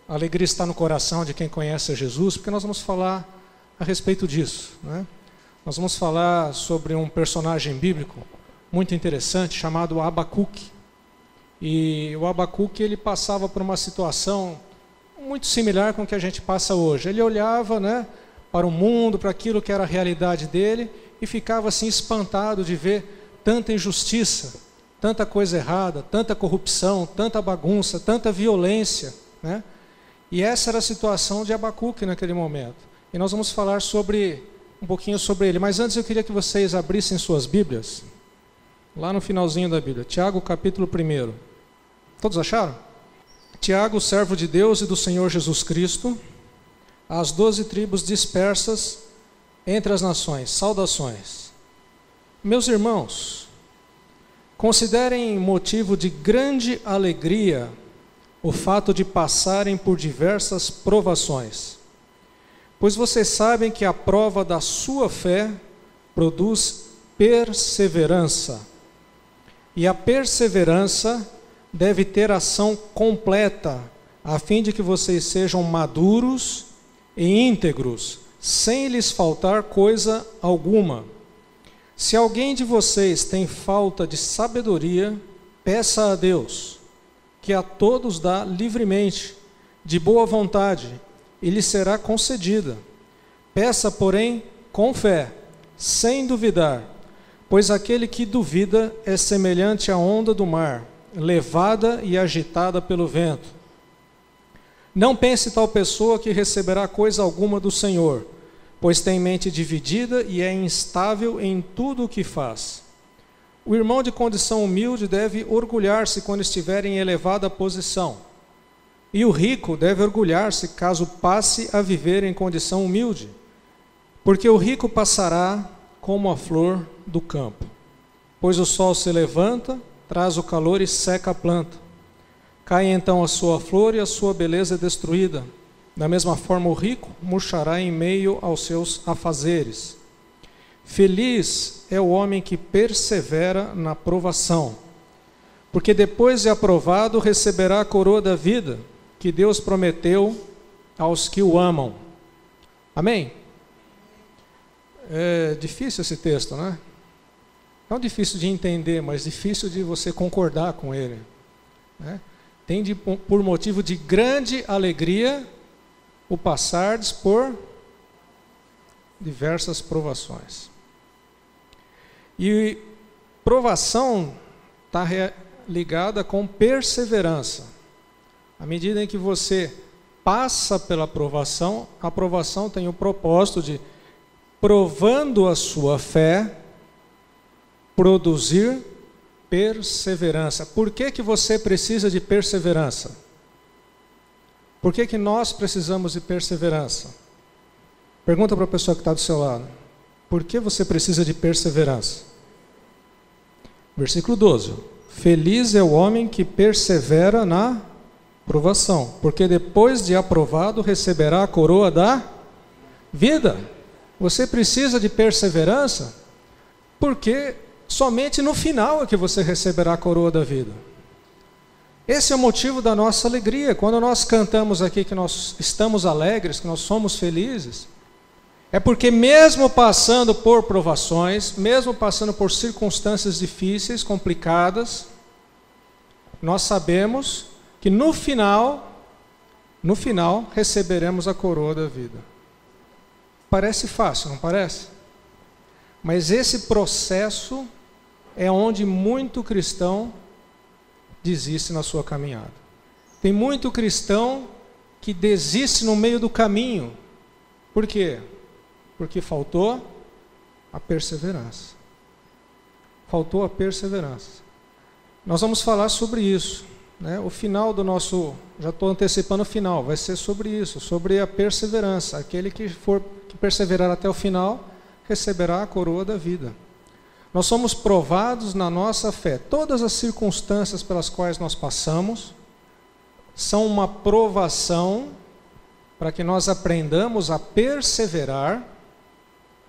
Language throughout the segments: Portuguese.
A alegria está no coração de quem conhece a Jesus, porque nós vamos falar a respeito disso, né? Nós vamos falar sobre um personagem bíblico muito interessante chamado Abacuque. E o Abacuque, ele passava por uma situação muito similar com o que a gente passa hoje. Ele olhava, né, para o mundo, para aquilo que era a realidade dele, e ficava assim espantado de ver tanta injustiça, tanta coisa errada, tanta corrupção, tanta bagunça, tanta violência, né? E essa era a situação de Abacuque naquele momento. E nós vamos falar um pouquinho sobre ele. Mas antes eu queria que vocês abrissem suas Bíblias, lá no finalzinho da Bíblia, Tiago capítulo 1. Todos acharam? Tiago, servo de Deus e do Senhor Jesus Cristo, às 12 tribos dispersas entre as nações, saudações. Meus irmãos, considerem motivo de grande alegria o fato de passarem por diversas provações, pois vocês sabem que a prova da sua fé produz perseverança, e a perseverança deve ter ação completa, a fim de que vocês sejam maduros e íntegros, sem lhes faltar coisa alguma. Se alguém de vocês tem falta de sabedoria, peça a Deus, que a todos dá livremente, de boa vontade, e lhe será concedida. Peça, porém, com fé, sem duvidar, pois aquele que duvida é semelhante à onda do mar, levada e agitada pelo vento. Não pense tal pessoa que receberá coisa alguma do Senhor, pois tem mente dividida e é instável em tudo o que faz. O irmão de condição humilde deve orgulhar-se quando estiver em elevada posição, e o rico deve orgulhar-se caso passe a viver em condição humilde, porque o rico passará como a flor do campo, pois o sol se levanta, traz o calor e seca a planta. Cai então a sua flor e a sua beleza é destruída. Da mesma forma o rico murchará em meio aos seus afazeres. Feliz é o homem que persevera na provação, porque depois de aprovado receberá a coroa da vida, que Deus prometeu aos que o amam. Amém? É difícil esse texto, né? Não difícil de entender, mas difícil de você concordar com ele, né? Tem por motivo de grande alegria o passardes por diversas provações. E provação está ligada com perseverança. À medida em que você passa pela provação, a provação tem o propósito de, provando a sua fé, produzir perseverança. Por que que você precisa de perseverança? Por que que nós precisamos de perseverança? Pergunta para a pessoa que está do seu lado. Por que você precisa de perseverança? Versículo 12. Feliz é o homem que persevera na provação, porque depois de aprovado receberá a coroa da vida. Você precisa de perseverança, porque somente no final é que você receberá a coroa da vida. Esse é o motivo da nossa alegria. Quando nós cantamos aqui que nós estamos alegres, que nós somos felizes, é porque mesmo passando por provações, mesmo passando por circunstâncias difíceis, complicadas, nós sabemos que no final receberemos a coroa da vida. Parece fácil, não parece? Mas esse processo é onde muito cristão desiste na sua caminhada. Tem muito cristão que desiste no meio do caminho. Por quê? Porque faltou a perseverança. Faltou a perseverança. Nós vamos falar sobre isso, né? O final do nosso, já estou antecipando o final, vai ser sobre isso, sobre a perseverança. Aquele que perseverar até o final, receberá a coroa da vida. Nós somos provados na nossa fé. Todas as circunstâncias pelas quais nós passamos são uma provação para que nós aprendamos a perseverar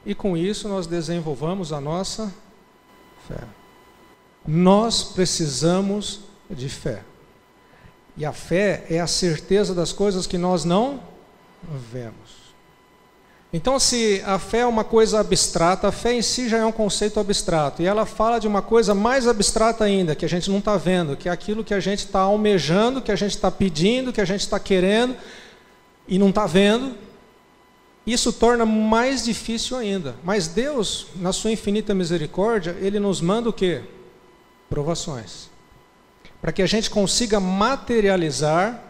e com isso nós desenvolvamos a nossa fé. Nós precisamos de fé. E a fé é a certeza das coisas que nós não vemos. Então, se a fé é uma coisa abstrata, a fé em si já é um conceito abstrato. E ela fala de uma coisa mais abstrata ainda, que a gente não está vendo, que é aquilo que a gente está almejando, que a gente está pedindo, que a gente está querendo e não está vendo. Isso torna mais difícil ainda. Mas Deus, na sua infinita misericórdia, Ele nos manda o quê? Provações. Para que a gente consiga materializar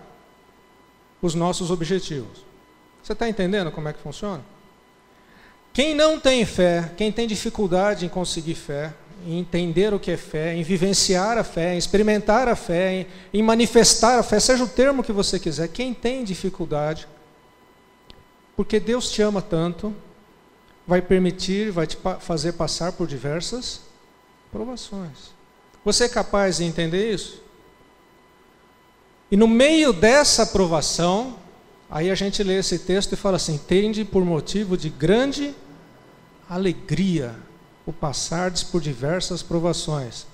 os nossos objetivos. Você está entendendo como é que funciona? Quem não tem fé, quem tem dificuldade em conseguir fé, em entender o que é fé, em vivenciar a fé, em experimentar a fé, em manifestar a fé, seja o termo que você quiser, quem tem dificuldade, porque Deus te ama tanto, vai permitir, vai te fazer passar por diversas provações. Você é capaz de entender isso? E no meio dessa provação, aí a gente lê esse texto e fala assim: tende por motivo de grande alegria o passardes por diversas provações,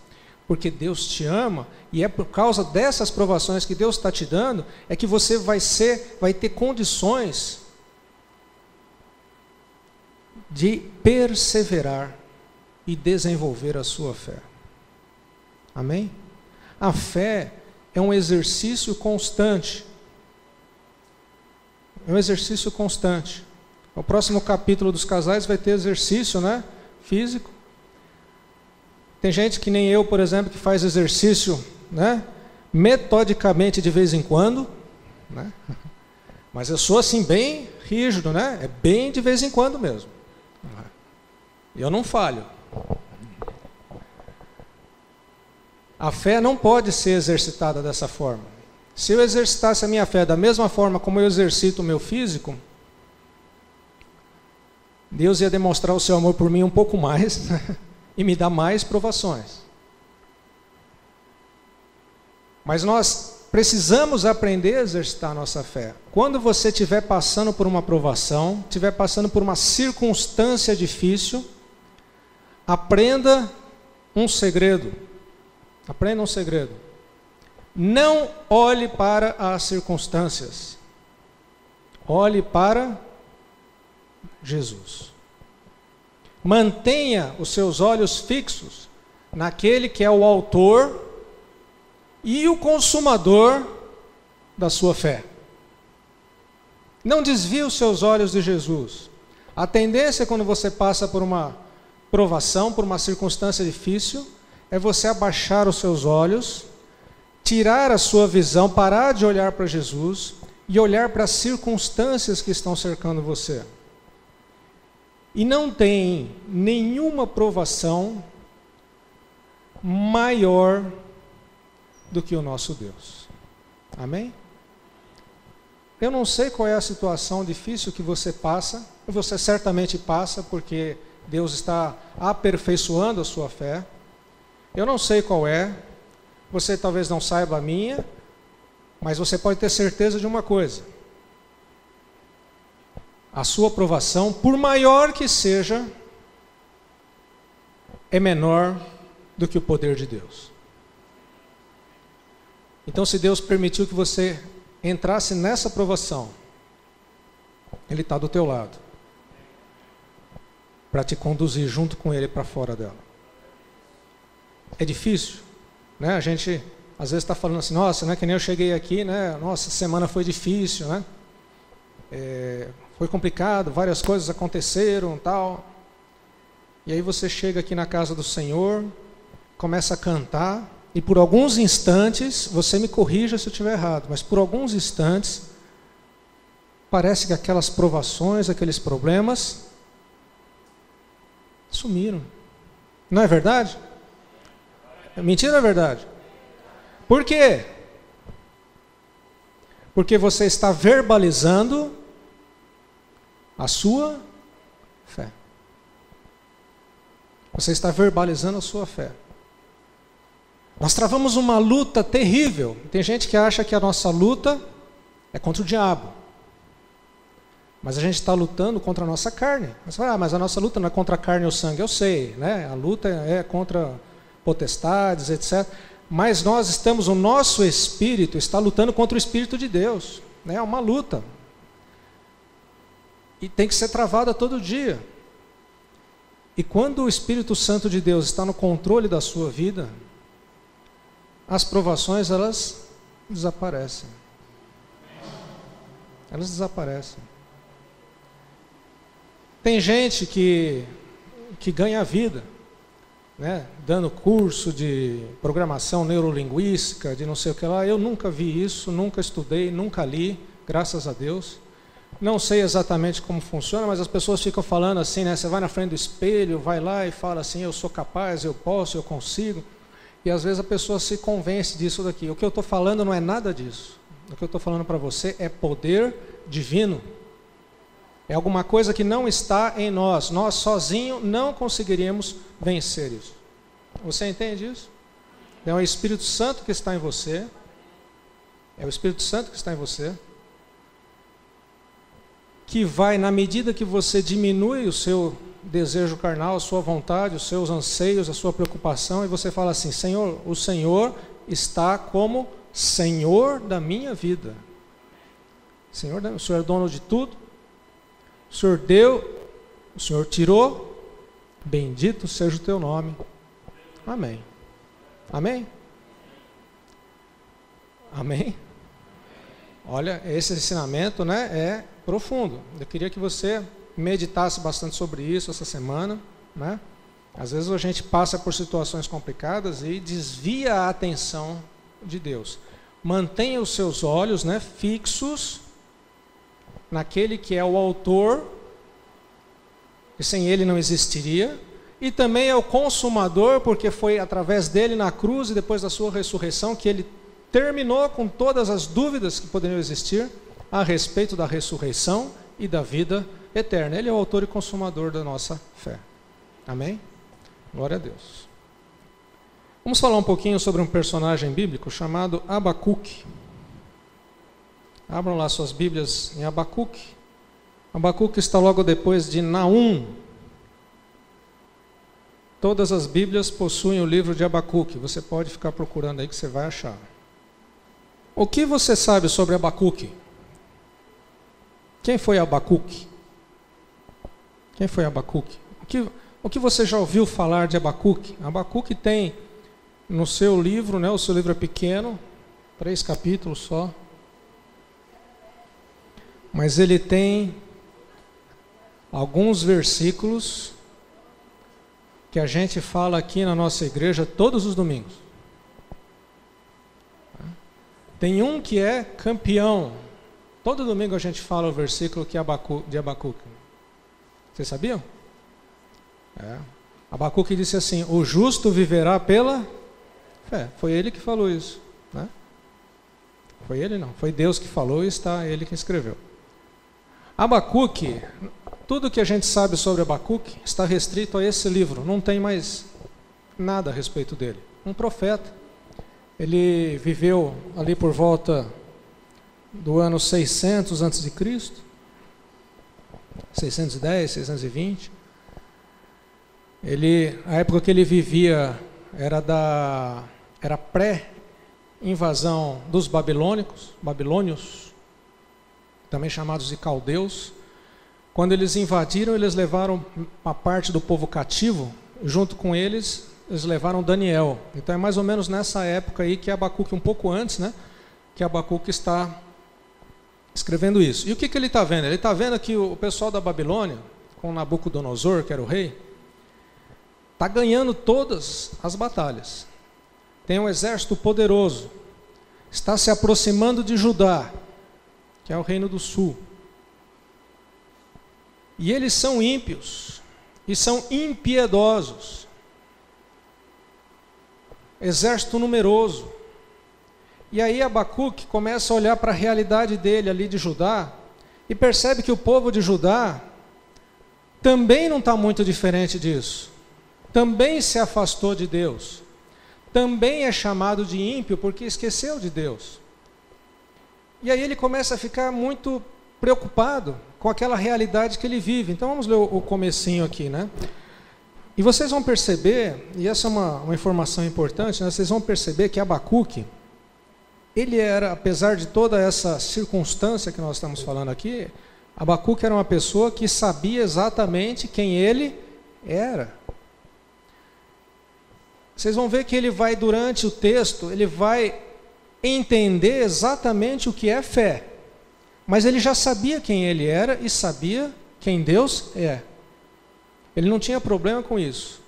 porque Deus te ama, e é por causa dessas provações que Deus está te dando, é que você vai ter condições de perseverar e desenvolver a sua fé. Amém? A fé é um exercício constante. É um exercício constante. O próximo capítulo dos casais vai ter exercício, né? Físico. Tem gente que nem eu, por exemplo, que faz exercício, né? Metodicamente de vez em quando, né? Mas eu sou assim bem rígido, né? É bem de vez em quando mesmo. Eu não falho. A fé não pode ser exercitada dessa forma. Se eu exercitasse a minha fé da mesma forma como eu exercito o meu físico, Deus ia demonstrar o seu amor por mim um pouco mais e me dar mais provações. Mas nós precisamos aprender a exercitar a nossa fé. Quando você estiver passando por uma provação, estiver passando por uma circunstância difícil, aprenda um segredo. Aprenda um segredo. Não olhe para as circunstâncias. Olhe para Jesus. Mantenha os seus olhos fixos naquele que é o autor e o consumador da sua fé. Não desvie os seus olhos de Jesus. A tendência quando você passa por uma provação, por uma circunstância difícil, é você abaixar os seus olhos, tirar a sua visão, parar de olhar para Jesus e olhar para as circunstâncias que estão cercando você. E não tem nenhuma provação maior do que o nosso Deus. Amém? Eu não sei qual é a situação difícil que você passa, você certamente passa porque Deus está aperfeiçoando a sua fé. Eu não sei qual é, você talvez não saiba a minha, mas você pode ter certeza de uma coisa: a sua provação, por maior que seja, é menor do que o poder de Deus. Então, se Deus permitiu que você entrasse nessa provação, Ele está do teu lado, para te conduzir junto com Ele para fora dela. É difícil, né? A gente às vezes está falando assim: nossa, né, que nem eu cheguei aqui, né? Nossa, a semana foi difícil, né? Foi complicado, várias coisas aconteceram, tal. E aí você chega aqui na casa do Senhor, começa a cantar, e por alguns instantes, você me corrija se eu estiver errado, mas por alguns instantes, parece que aquelas provações, aqueles problemas, sumiram. Não é verdade? Mentira ou é verdade? Por quê? Porque você está verbalizando a sua fé. Você está verbalizando a sua fé. Nós travamos uma luta terrível. Tem gente que acha que a nossa luta é contra o diabo. Mas a gente está lutando contra a nossa carne. Você fala: mas a nossa luta não é contra a carne ou o sangue. Eu sei, né? A luta é contra potestades, etc. Mas o nosso espírito está lutando contra o Espírito de Deus. É uma luta. E tem que ser travada todo dia. E quando o Espírito Santo de Deus está no controle da sua vida, as provações, elas desaparecem. Elas desaparecem. Tem gente que ganha vida, né, dando curso de programação neurolinguística, de não sei o que lá. Eu nunca vi isso, nunca estudei, nunca li, graças a Deus. Não sei exatamente como funciona, mas as pessoas ficam falando assim, né? Você vai na frente do espelho, vai lá e fala assim, eu sou capaz, eu posso, eu consigo. E às vezes a pessoa se convence disso daqui. O que eu estou falando não é nada disso. O que eu estou falando para você é poder divino. É alguma coisa que não está em nós. Nós sozinhos não conseguiríamos vencer isso. Você entende isso? É o Espírito Santo que está em você. É o Espírito Santo que está em você. Que vai, na medida que você diminui o seu desejo carnal, a sua vontade, os seus anseios, a sua preocupação, e você fala assim, Senhor, o Senhor está como Senhor da minha vida. O Senhor é dono de tudo. O Senhor deu, o Senhor tirou, bendito seja o teu nome. Amém. Amém? Amém? Olha, esse ensinamento, né, é profundo. Eu queria que você meditasse bastante sobre isso essa semana, né? Às vezes a gente passa por situações complicadas e desvia a atenção de Deus. Mantenha os seus olhos, né, fixos naquele que é o autor, e sem ele não existiria, e também é o consumador, porque foi através dele na cruz e depois da sua ressurreição que ele terminou com todas as dúvidas que poderiam existir a respeito da ressurreição e da vida eterna. Ele é o autor e consumador da nossa fé. Amém? Glória a Deus. Vamos falar um pouquinho sobre um personagem bíblico chamado Abacuque. Abram lá suas Bíblias em Abacuque. Abacuque está logo depois de Naum. Todas as Bíblias possuem o livro de Abacuque. Você pode ficar procurando aí que você vai achar. O que você sabe sobre Abacuque? Quem foi Abacuque? Quem foi Abacuque? O que você já ouviu falar de Abacuque? Abacuque tem no seu livro, né, o seu livro é pequeno, 3 capítulos só. Mas ele tem alguns versículos que a gente fala aqui na nossa igreja todos os domingos. Tem um que é campeão. Todo domingo a gente fala o versículo que é de Abacuque. Vocês sabiam? Abacuque disse assim, o justo viverá pela fé. Foi ele que falou isso, né? Foi ele não, foi Deus que falou e está ele que escreveu. Abacuque, tudo que a gente sabe sobre Abacuque está restrito a esse livro, não tem mais nada a respeito dele. Um profeta, ele viveu ali por volta do ano 600 a.C., 610, 620. A época que ele vivia era pré-invasão dos babilônios, também chamados de caldeus. Quando eles invadiram, eles levaram uma parte do povo cativo, junto com eles levaram Daniel. Então é mais ou menos nessa época aí que Abacuque, um pouco antes, né, que Abacuque está escrevendo isso. E o que ele está vendo? Ele está vendo que o pessoal da Babilônia, com Nabucodonosor, que era o rei, está ganhando todas as batalhas. Tem um exército poderoso. Está se aproximando de Judá, que é o reino do sul. E eles são ímpios e são impiedosos. Exército numeroso. E aí Abacuque começa a olhar para a realidade dele ali de Judá e percebe que o povo de Judá também não está muito diferente disso. Também se afastou de Deus. Também é chamado de ímpio porque esqueceu de Deus. E aí ele começa a ficar muito preocupado com aquela realidade que ele vive. Então vamos ler o comecinho aqui, né? E vocês vão perceber, e essa é uma informação importante, né? Vocês vão perceber que Abacuque, ele era, apesar de toda essa circunstância que nós estamos falando aqui, Abacuque era uma pessoa que sabia exatamente quem ele era. Vocês vão ver que ele vai, durante o texto, ele vai entender exatamente o que é fé. Mas ele já sabia quem ele era e sabia quem Deus é. Ele não tinha problema com isso.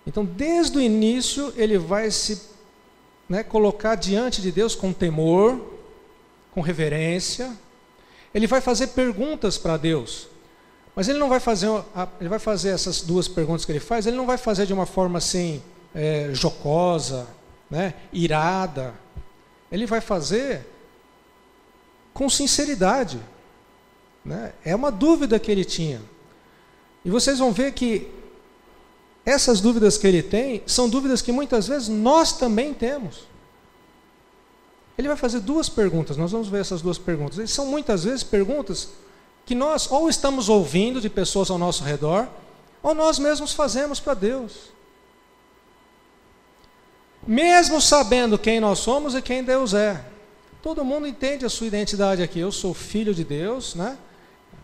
Então, desde o início, ele vai se colocar diante de Deus com temor, com reverência. Ele vai fazer perguntas para Deus. Mas ele não vai fazer, ele vai fazer essas duas perguntas que ele faz, ele não vai fazer de uma forma assim, jocosa, irada. Ele vai fazer com sinceridade. É uma dúvida que ele tinha. E vocês vão ver que essas dúvidas que ele tem são dúvidas que muitas vezes nós também temos. Ele vai fazer duas perguntas, nós vamos ver essas duas perguntas. E são muitas vezes perguntas que nós ou estamos ouvindo de pessoas ao nosso redor, ou nós mesmos fazemos para Deus. Mesmo sabendo quem nós somos e quem Deus é. Todo mundo entende a sua identidade aqui. Eu sou filho de Deus,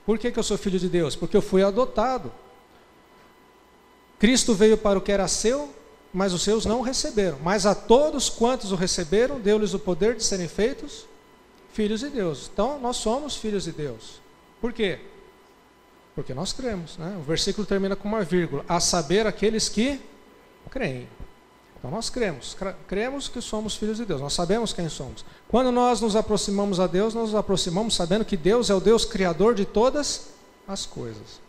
Por que eu sou filho de Deus? Porque eu fui adotado. Cristo veio para o que era seu, mas os seus não o receberam. Mas a todos quantos o receberam, deu-lhes o poder de serem feitos filhos de Deus. Então, nós somos filhos de Deus. Por quê? Porque nós cremos. O versículo termina com uma vírgula. A saber, aqueles que creem. Então, nós cremos que somos filhos de Deus. Nós sabemos quem somos. Quando nós nos aproximamos a Deus, nós nos aproximamos sabendo que Deus é o Deus criador de todas as coisas.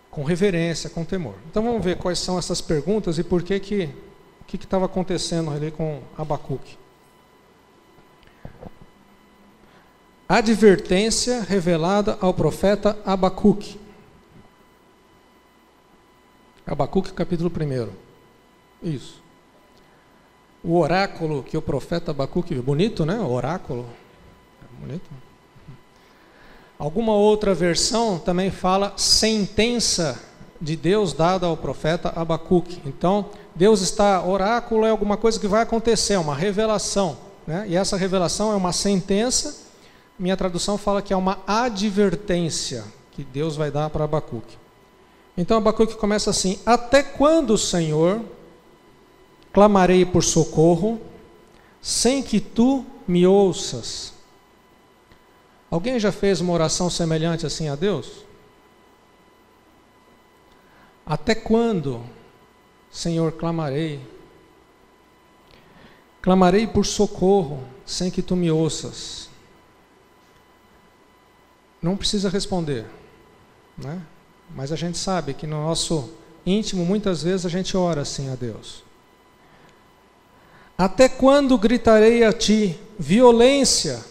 Com reverência, com temor. Então vamos ver quais são essas perguntas e por que estava acontecendo ali com Abacuque. Advertência revelada ao profeta Abacuque. Abacuque, capítulo 1. Isso. O oráculo que o profeta Abacuque... Bonito, O oráculo. Bonito. Alguma outra versão também fala sentença de Deus dada ao profeta Abacuque. Então, oráculo é alguma coisa que vai acontecer, uma revelação. E essa revelação é uma sentença. Minha tradução fala que é uma advertência que Deus vai dar para Abacuque. Então Abacuque começa assim: até quando, Senhor, clamarei por socorro, sem que tu me ouças? Alguém já fez uma oração semelhante assim a Deus? Até quando, Senhor, clamarei? Clamarei por socorro, sem que tu me ouças. Não precisa responder, Mas a gente sabe que no nosso íntimo, muitas vezes a gente ora assim a Deus. Até quando gritarei a ti violência,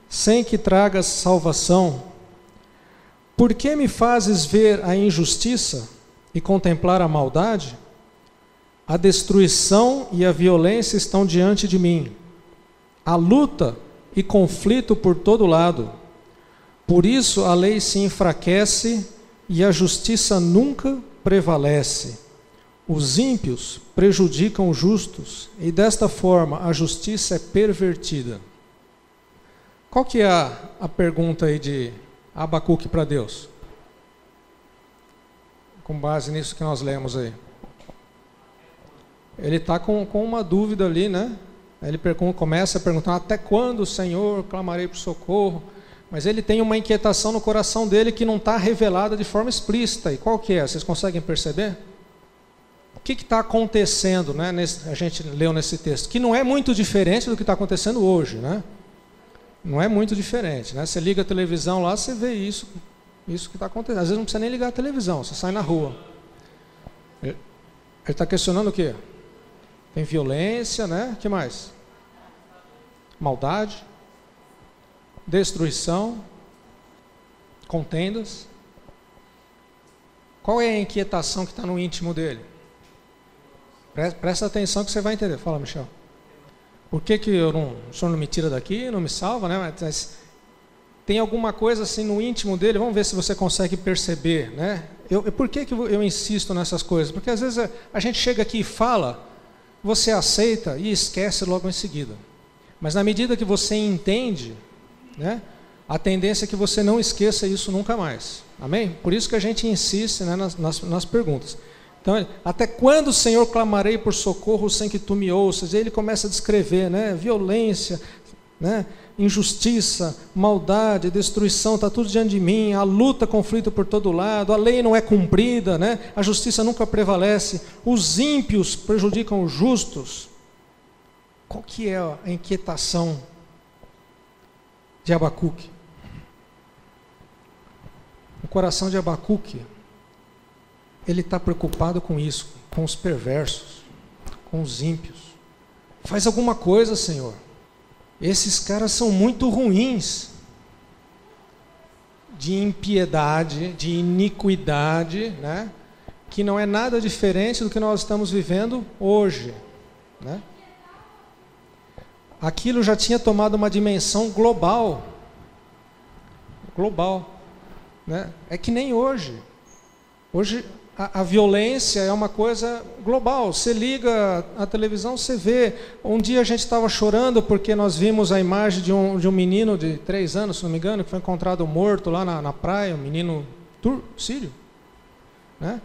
sem que tragas salvação? Por que me fazes ver a injustiça e contemplar a maldade? A destruição e a violência estão diante de mim. Há luta e conflito por todo lado. Por isso a lei se enfraquece e a justiça nunca prevalece. Os ímpios prejudicam os justos, e desta forma a justiça é pervertida. Qual que é a pergunta aí de Abacuque para Deus? Com base nisso que nós lemos aí. Ele está com uma dúvida ali, Ele começa a perguntar: até quando, Senhor, clamarei por socorro? Mas ele tem uma inquietação no coração dele que não está revelada de forma explícita. E qual que é? Vocês conseguem perceber? O que está acontecendo, a gente leu nesse texto? Que não é muito diferente do que está acontecendo hoje, Não é muito diferente, Você liga a televisão lá, você vê isso que está acontecendo. Às vezes não precisa nem ligar a televisão, você sai na rua. Ele está questionando o quê? Tem violência, O que mais? Maldade. Destruição, contendas. Qual é a inquietação que está no íntimo dele? Presta atenção que você vai entender. Fala, Michel. Por que o senhor não me tira daqui, não me salva, Mas tem alguma coisa assim no íntimo dele, vamos ver se você consegue perceber, né? Por que eu insisto nessas coisas? Porque às vezes a gente chega aqui e fala, você aceita e esquece logo em seguida. Mas na medida que você entende, né, a tendência é que você não esqueça isso nunca mais. Amém? Por isso que a gente insiste, né, nas perguntas. Então, até quando, Senhor, clamarei por socorro sem que tu me ouças? E ele começa a descrever, né, violência, né, injustiça, maldade, destruição, está tudo diante de mim, a luta, conflito por todo lado, a lei não é cumprida, né, a justiça nunca prevalece, os ímpios prejudicam os justos. Qual que é a inquietação de Abacuque? O coração de Abacuque, ele está preocupado com isso, com os perversos, com os ímpios. Faz alguma coisa, Senhor. Esses caras são muito ruins, de impiedade, de iniquidade, né? Que não é nada diferente do que nós estamos vivendo hoje, né? Aquilo já tinha tomado uma dimensão global, né? É que nem hoje. Hoje a violência é uma coisa global. Você liga a televisão, você vê. Um dia a gente estava chorando porque nós vimos a imagem de um menino de 3 anos, se não me engano, que foi encontrado morto lá na praia, um menino sírio, né?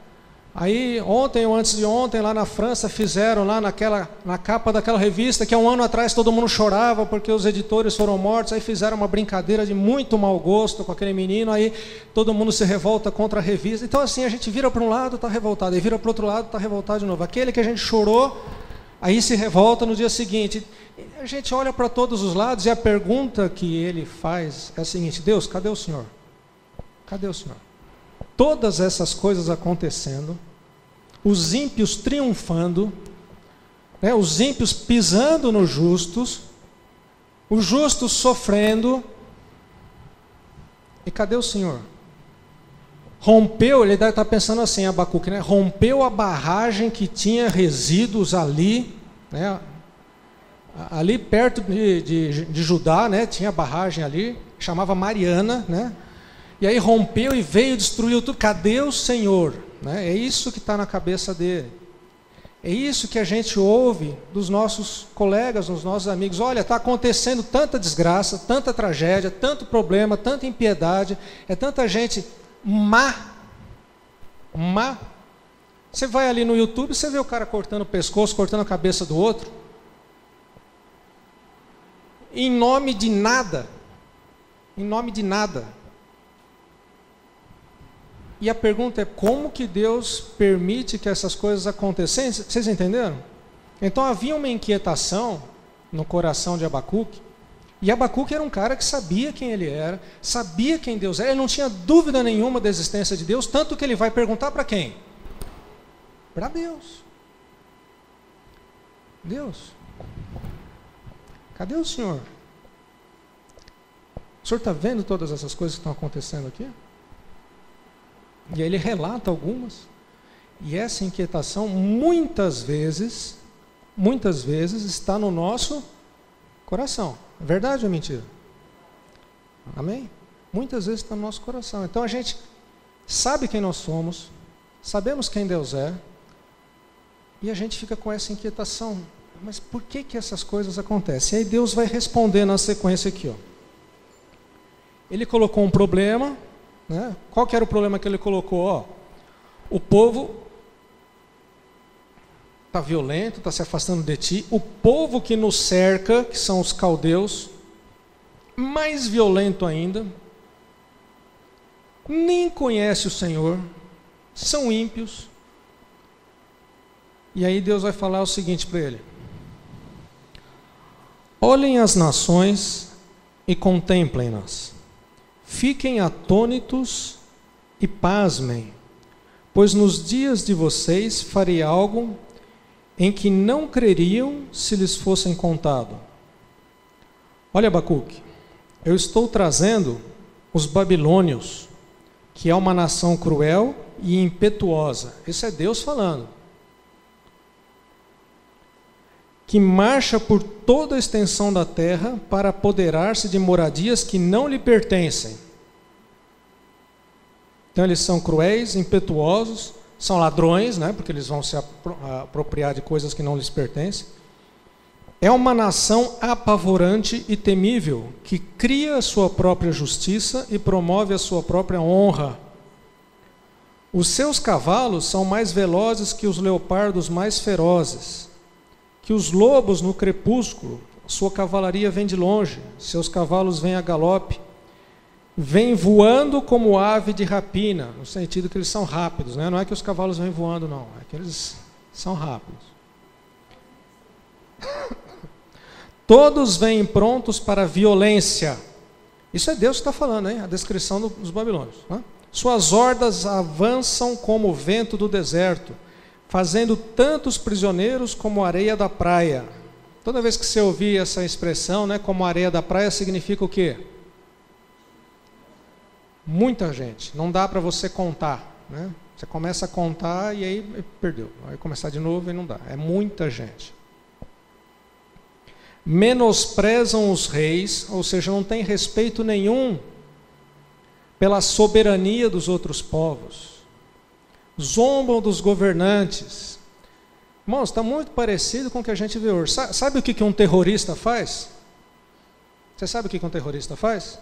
Aí ontem ou antes de ontem, lá na França, fizeram lá na capa daquela revista, que há um ano atrás todo mundo chorava porque os editores foram mortos, aí fizeram uma brincadeira de muito mau gosto com aquele menino, aí todo mundo se revolta contra a revista. Então assim, a gente vira para um lado, está revoltado, aí vira para o outro lado, está revoltado de novo. Aquele que a gente chorou, aí se revolta no dia seguinte. A gente olha para todos os lados e a pergunta que ele faz é a seguinte: Deus, cadê o Senhor? Cadê o Senhor? Todas essas coisas acontecendo, os ímpios triunfando, né, os ímpios pisando nos justos, os justos sofrendo, e cadê o Senhor? Rompeu, ele deve estar pensando assim, Abacuque, né? Rompeu a barragem que tinha resíduos ali, né? Ali perto de Judá, né? Tinha barragem ali, chamava Mariana, né? E aí rompeu e veio, destruiu tudo. Cadê o Senhor? Né? É isso que está na cabeça dele. É isso que a gente ouve dos nossos colegas, dos nossos amigos. Olha, está acontecendo tanta desgraça, tanta tragédia, tanto problema, tanta impiedade, é tanta gente má. Você vai ali no YouTube, você vê o cara cortando o pescoço, cortando a cabeça do outro. Em nome de nada. Em nome de nada. E a pergunta é, como que Deus permite que essas coisas aconteçam? Vocês entenderam? Então havia uma inquietação no coração de Abacuque, e Abacuque era um cara que sabia quem ele era, sabia quem Deus era, ele não tinha dúvida nenhuma da existência de Deus, tanto que ele vai perguntar para quem? Para Deus. Deus, cadê o Senhor? O Senhor está vendo todas essas coisas que estão acontecendo aqui? E aí ele relata algumas, e essa inquietação muitas vezes está no nosso coração. É verdade ou mentira? Amém? Muitas vezes está no nosso coração. Então a gente sabe quem nós somos, sabemos quem Deus é, e a gente fica com essa inquietação. Mas por que essas coisas acontecem? E aí Deus vai responder na sequência aqui, ó. Ele colocou um problema, né? Qual que era o problema que ele colocou? Ó, o povo está violento, está se afastando de ti. O povo que nos cerca, que são os caldeus, mais violento ainda, nem conhece o Senhor, são ímpios. E aí Deus vai falar o seguinte para ele: olhem as nações e contemplem-nas. Fiquem atônitos e pasmem, pois nos dias de vocês farei algo em que não creriam se lhes fossem contado. Olha, Abacuque, eu estou trazendo os babilônios, que é uma nação cruel e impetuosa. Isso é Deus falando. que marcha por toda a extensão da terra para apoderar-se de moradias que não lhe pertencem. Então eles são cruéis, impetuosos, são ladrões, né, porque eles vão se apropriar de coisas que não lhes pertencem. É uma nação apavorante e temível, que cria a sua própria justiça e promove a sua própria honra. Os seus cavalos são mais velozes que os leopardos mais ferozes, que os lobos no crepúsculo. Sua cavalaria vem de longe, seus cavalos vêm a galope, vêm voando como ave de rapina, no sentido que eles são rápidos, né? Não é que os cavalos vêm voando, não, é que eles são rápidos. Todos vêm prontos para a violência. Isso é Deus que está falando, hein? A descrição dos babilônios, né? Suas hordas avançam como o vento do deserto, fazendo tantos prisioneiros como a areia da praia. Toda vez que você ouvir essa expressão, né, como a areia da praia, significa o quê? Muita gente. Não dá para você contar, né? Você começa a contar e aí perdeu. Vai começar de novo e não dá. É muita gente. Menosprezam os reis, ou seja, não tem respeito nenhum pela soberania dos outros povos. Zombam dos governantes. Irmãos, está muito parecido com o que a gente vê hoje. Sabe o que um terrorista faz? Você sabe o que um terrorista faz?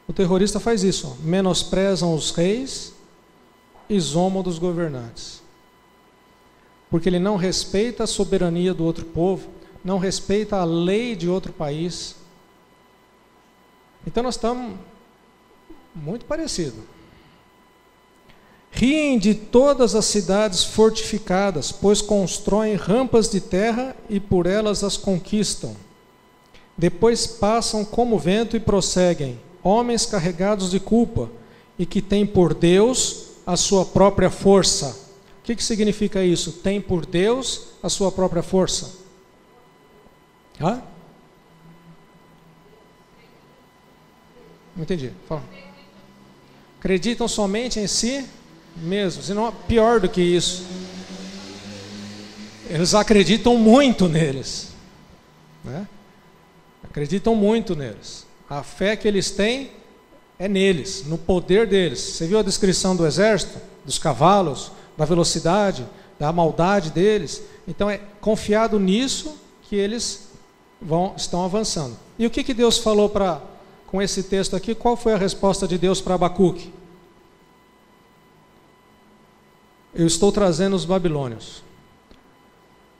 O terrorista faz isso, ó. Menosprezam os reis e zombam dos governantes. Porque ele não respeita a soberania do outro povo, não respeita a lei de outro país. Então nós estamos muito parecidos. Riem de todas as cidades fortificadas, pois constroem rampas de terra e por elas as conquistam. Depois passam como vento e prosseguem, homens carregados de culpa e que têm por Deus a sua própria força. O que significa isso? Tem por Deus a sua própria força. Hã? Não entendi. Fala. Acreditam somente em si mesmos, e não pior do que isso. Eles acreditam muito neles, né? Acreditam muito neles. A fé que eles têm é neles, no poder deles. Você viu a descrição do exército, dos cavalos, da velocidade, da maldade deles? Então é confiado nisso que eles estão avançando. E o que Deus falou com esse texto aqui? Qual foi a resposta de Deus para Abacuque? Eu estou trazendo os babilônios.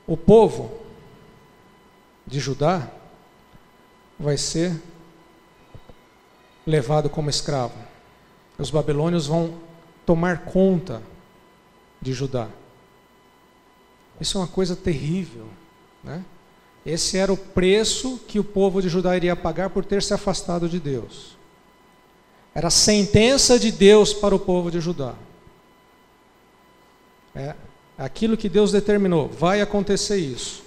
O povo de Judá vai ser levado como escravo. Os babilônios vão tomar conta de Judá. Isso é uma coisa terrível, né? Esse era o preço que o povo de Judá iria pagar por ter se afastado de Deus. Era a sentença de Deus para o povo de Judá. É aquilo que Deus determinou, vai acontecer isso.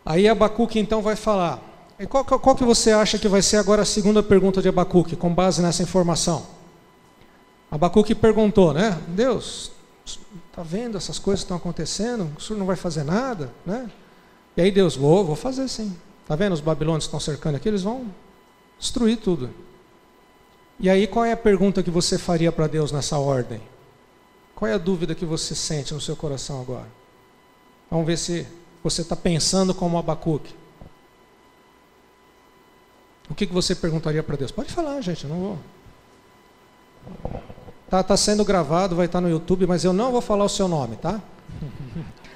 Aí Abacuque então vai falar. E qual que você acha que vai ser agora a segunda pergunta de Abacuque, com base nessa informação? Abacuque perguntou, né? Deus, está vendo essas coisas que estão acontecendo? O senhor não vai fazer nada, né? E aí Deus, vou fazer sim. Está vendo os babilônios que estão cercando aqui? Eles vão destruir tudo. E aí qual é a pergunta que você faria para Deus nessa ordem? Qual é a dúvida que você sente no seu coração agora? Vamos ver se você está pensando como Abacuque. O que você perguntaria para Deus? Pode falar, gente, eu não vou. Tá sendo gravado, vai estar no YouTube, mas eu não vou falar o seu nome, tá?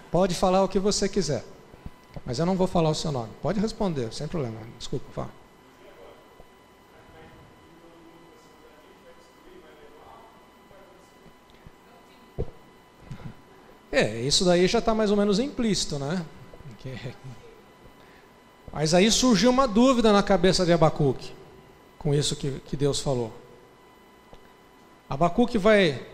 Pode falar o que você quiser, mas eu não vou falar o seu nome. Pode responder, sem problema. Desculpa, fala. Isso daí já está mais ou menos implícito, né? Mas aí surgiu uma dúvida na cabeça de Abacuque, com isso que Deus falou. Abacuque vai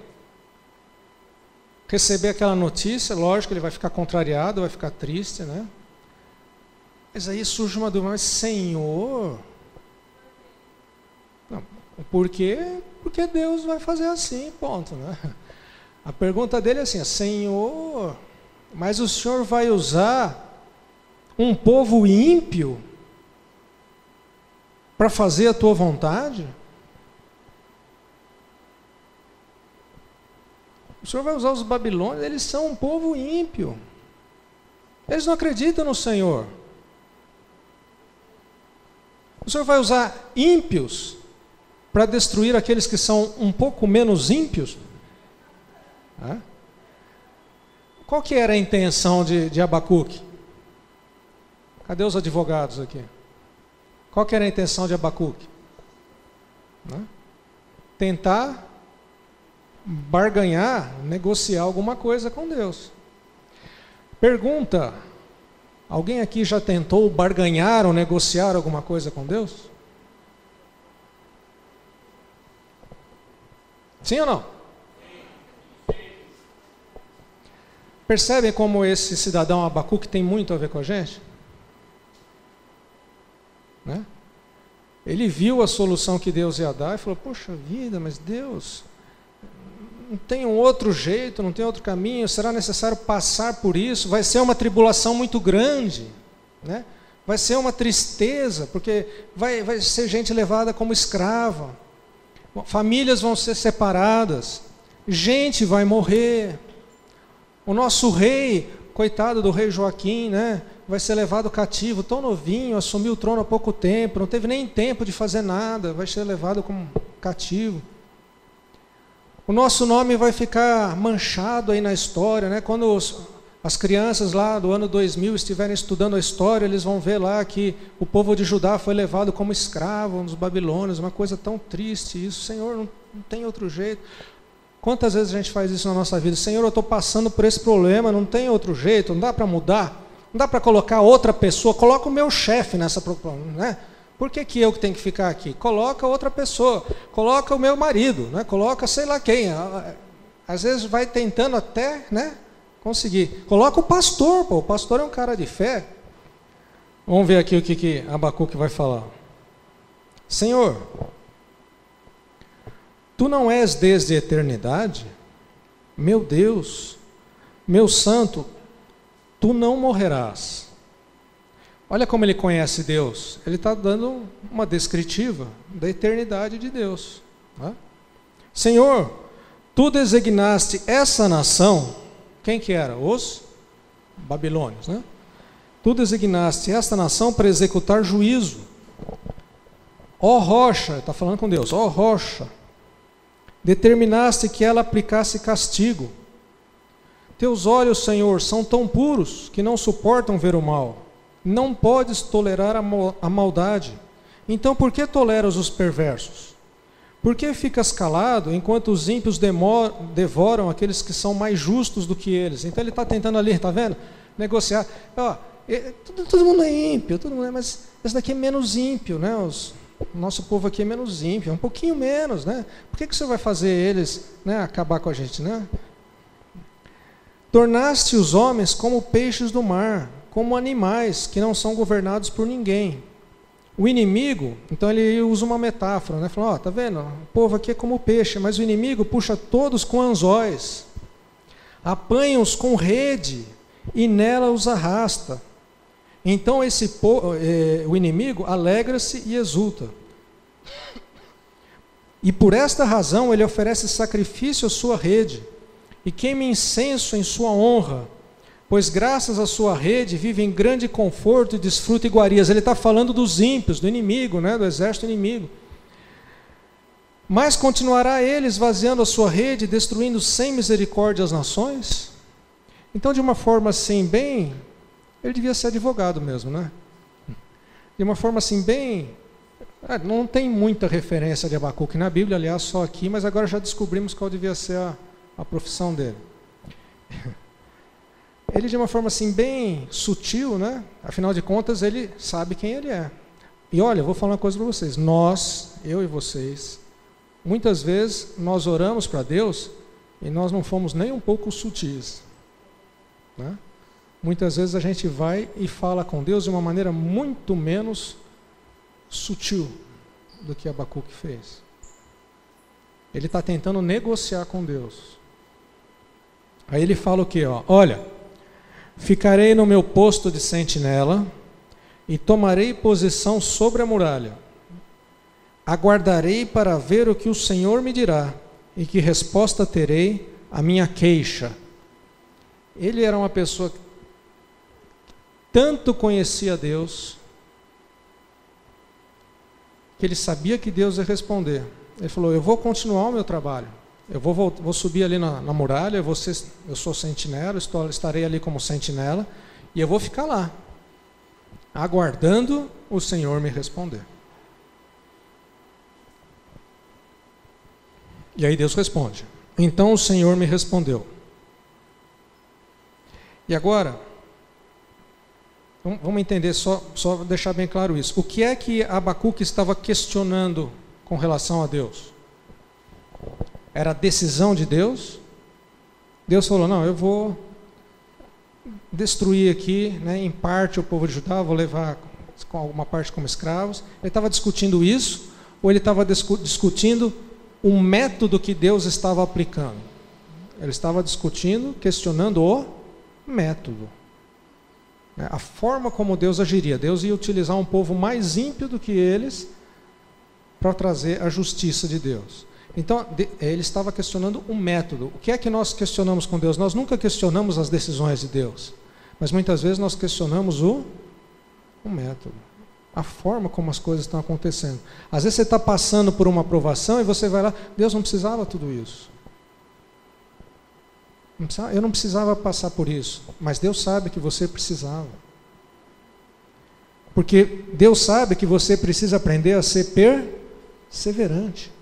receber aquela notícia, lógico, ele vai ficar contrariado, vai ficar triste, né? Mas aí surge uma dúvida, mas Senhor... Não, por quê? Porque Deus vai fazer assim, ponto, né? A pergunta dele é assim, Senhor, mas o Senhor vai usar um povo ímpio para fazer a tua vontade? O Senhor vai usar os babilônios, eles são um povo ímpio. Eles não acreditam no Senhor. O Senhor vai usar ímpios para destruir aqueles que são um pouco menos ímpios? Qual que era a intenção de Abacuque? Cadê os advogados aqui? Qual que era a intenção de Abacuque? Tentar barganhar, negociar alguma coisa com Deus. Pergunta: alguém aqui já tentou barganhar ou negociar alguma coisa com Deus? Sim ou não? Percebem como esse cidadão Abacuque tem muito a ver com a gente? Né? Ele viu a solução que Deus ia dar e falou: poxa vida, mas Deus, não tem um outro jeito, não tem outro caminho, será necessário passar por isso? Vai ser uma tribulação muito grande, né? Vai ser uma tristeza, porque vai ser gente levada como escrava, famílias vão ser separadas, gente vai morrer. O nosso rei, coitado do rei Joaquim, né, vai ser levado cativo, tão novinho, assumiu o trono há pouco tempo, não teve nem tempo de fazer nada, vai ser levado como cativo. O nosso nome vai ficar manchado aí na história, né? Quando as crianças lá do ano 2000 estiverem estudando a história, eles vão ver lá que o povo de Judá foi levado como escravo nos babilônios, uma coisa tão triste isso. Senhor, não tem outro jeito. Quantas vezes a gente faz isso na nossa vida? Senhor, eu estou passando por esse problema, não tem outro jeito, não dá para mudar, não dá para colocar outra pessoa, coloca o meu chefe nessa problema, né? Por que eu que tenho que ficar aqui? Coloca outra pessoa, coloca o meu marido, né? Coloca sei lá quem. Às vezes vai tentando até, né, conseguir. Coloca o pastor, pô. O pastor é um cara de fé. Vamos ver aqui o que Abacuque vai falar. Senhor, tu não és desde a eternidade? Meu Deus, meu santo, tu não morrerás. Olha como ele conhece Deus. Ele está dando uma descritiva da eternidade de Deus. Né? Senhor, tu designaste essa nação. Quem que era? Os babilônios. Né? Tu designaste esta nação para executar juízo. Ó rocha, está falando com Deus, ó rocha, determinaste que ela aplicasse castigo. Teus olhos, Senhor, são tão puros que não suportam ver o mal. Não podes tolerar a maldade. Então por que toleras os perversos? Por que ficas calado enquanto os ímpios devoram aqueles que são mais justos do que eles? Então ele está tentando ali, está vendo? Negociar. Todo mundo é ímpio, todo mundo mas esse daqui é menos ímpio, né? O nosso povo aqui é menos ímpio, é um pouquinho menos, né? Por que você vai fazer eles, né, acabar com a gente, né? Tornaste os homens como peixes do mar, como animais que não são governados por ninguém. O inimigo, então ele usa uma metáfora, né? Fala, tá vendo? O povo aqui é como peixe, mas o inimigo puxa todos com anzóis, apanha-os com rede e nela os arrasta. Então o inimigo alegra-se e exulta. E por esta razão ele oferece sacrifício à sua rede e queima incenso em sua honra, pois graças à sua rede vive em grande conforto e desfruta iguarias. Ele está falando dos ímpios, do inimigo, né, do exército inimigo. Mas continuará ele esvaziando a sua rede, destruindo sem misericórdia as nações? Então, de uma forma assim, bem... Ele devia ser advogado mesmo, né? De uma forma assim, bem... Não tem muita referência de Abacuque na Bíblia, aliás, só aqui, mas agora já descobrimos qual devia ser a profissão dele. Ele, de uma forma assim, bem sutil, né? Afinal de contas, ele sabe quem ele é. E olha, eu vou falar uma coisa para vocês. Nós, eu e vocês, muitas vezes nós oramos para Deus e nós não fomos nem um pouco sutis, né? Muitas vezes a gente vai e fala com Deus de uma maneira muito menos sutil do que Abacuque fez. Ele está tentando negociar com Deus. Aí ele fala o quê? Olha, ficarei no meu posto de sentinela, e tomarei posição sobre a muralha. Aguardarei para ver o que o Senhor me dirá e que resposta terei à minha queixa. Ele era uma pessoa que tanto conhecia Deus, que ele sabia que Deus ia responder. Ele falou, eu vou continuar o meu trabalho. Eu vou subir ali na muralha, eu sou sentinela, estarei ali como sentinela, e eu vou ficar lá, aguardando o Senhor me responder. E aí Deus responde. Então o Senhor me respondeu. E agora, vamos entender, só deixar bem claro isso. O que é que Abacuque estava questionando com relação a Deus? Era a decisão de Deus? Deus falou, não, eu vou destruir aqui, né, em parte o povo de Judá, vou levar com alguma parte como escravos. Ele estava discutindo isso, ou ele estava discutindo o método que Deus estava aplicando? Ele estava discutindo, questionando o método. A forma como Deus agiria. Deus ia utilizar um povo mais ímpio do que eles para trazer a justiça de Deus. Então, ele estava questionando o método. O que é que nós questionamos com Deus? Nós nunca questionamos as decisões de Deus, mas muitas vezes nós questionamos o método, a forma como as coisas estão acontecendo. Às vezes você está passando por uma provação e você vai lá, Deus não precisava tudo isso. Eu não precisava passar por isso, mas Deus sabe que você precisava. Porque Deus sabe que você precisa aprender a ser perseverante.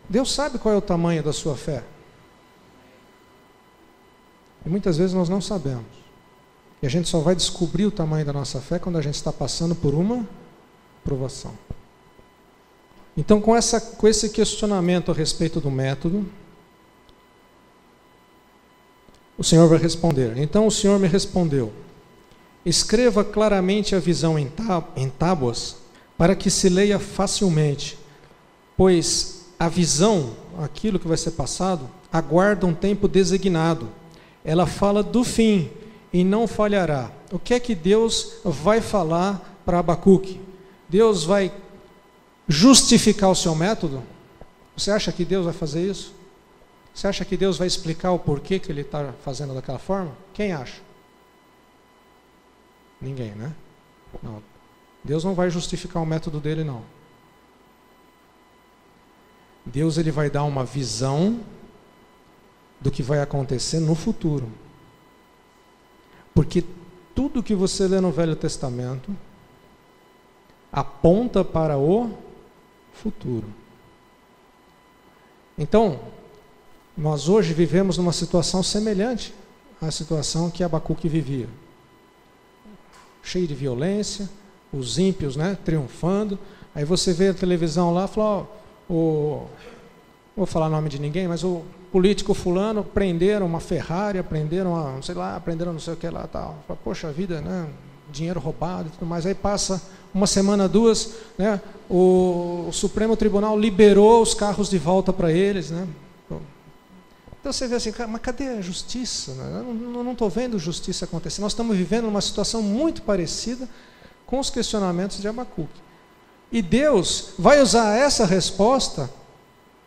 Deus sabe qual é o tamanho da sua fé. E muitas vezes nós não sabemos. E a gente só vai descobrir o tamanho da nossa fé quando a gente está passando por uma provação. Então, com esse questionamento a respeito do método, o Senhor vai responder. Então o Senhor me respondeu, escreva claramente a visão em tábuas, para que se leia facilmente, pois a visão, aquilo que vai ser passado, aguarda um tempo designado. Ela fala do fim e não falhará. O que é que Deus vai falar para Abacuque? Deus vai justificar o seu método? Você acha que Deus vai fazer isso? Você acha que Deus vai explicar o porquê que ele está fazendo daquela forma? Quem acha? Ninguém, né? Não. Deus não vai justificar o método dele, não. Deus ele vai dar uma visão do que vai acontecer no futuro. Porque tudo que você lê no Velho Testamento aponta para o futuro. Então, nós hoje vivemos numa situação semelhante à situação que Abacuque vivia. Cheio de violência, os ímpios, né, triunfando. Aí você vê a televisão lá e fala, não vou falar nome de ninguém, mas o político fulano prenderam uma Ferrari, prenderam não sei o que lá, tal. Fala, poxa vida, né, dinheiro roubado e tudo mais. Aí passa uma semana, duas, né, o Supremo Tribunal liberou os carros de volta para eles, né. Então você vê assim, mas cadê a justiça? Eu não estou vendo justiça acontecer. Nós estamos vivendo uma situação muito parecida com os questionamentos de Abacuque. E Deus vai usar essa resposta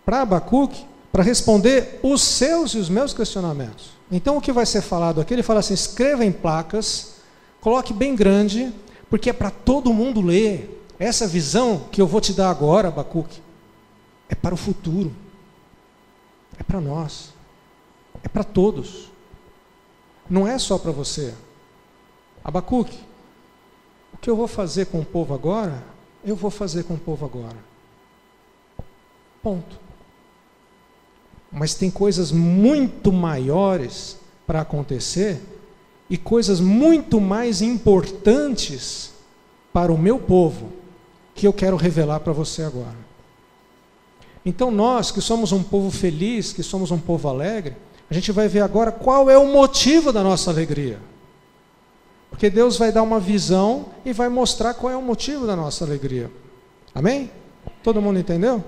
para Abacuque para responder os seus e os meus questionamentos. Então o que vai ser falado aqui? Ele fala assim, escreva em placas, coloque bem grande, porque é para todo mundo ler. Essa visão que eu vou te dar agora, Abacuque, é para o futuro. É para nós. É para todos. Não é só para você. Abacuque, o que eu vou fazer com o povo agora, eu vou fazer com o povo agora. Ponto. Mas tem coisas muito maiores para acontecer e coisas muito mais importantes para o meu povo que eu quero revelar para você agora. Então nós que somos um povo feliz, que somos um povo alegre, a gente vai ver agora qual é o motivo da nossa alegria. Porque Deus vai dar uma visão e vai mostrar qual é o motivo da nossa alegria. Amém? Todo mundo entendeu?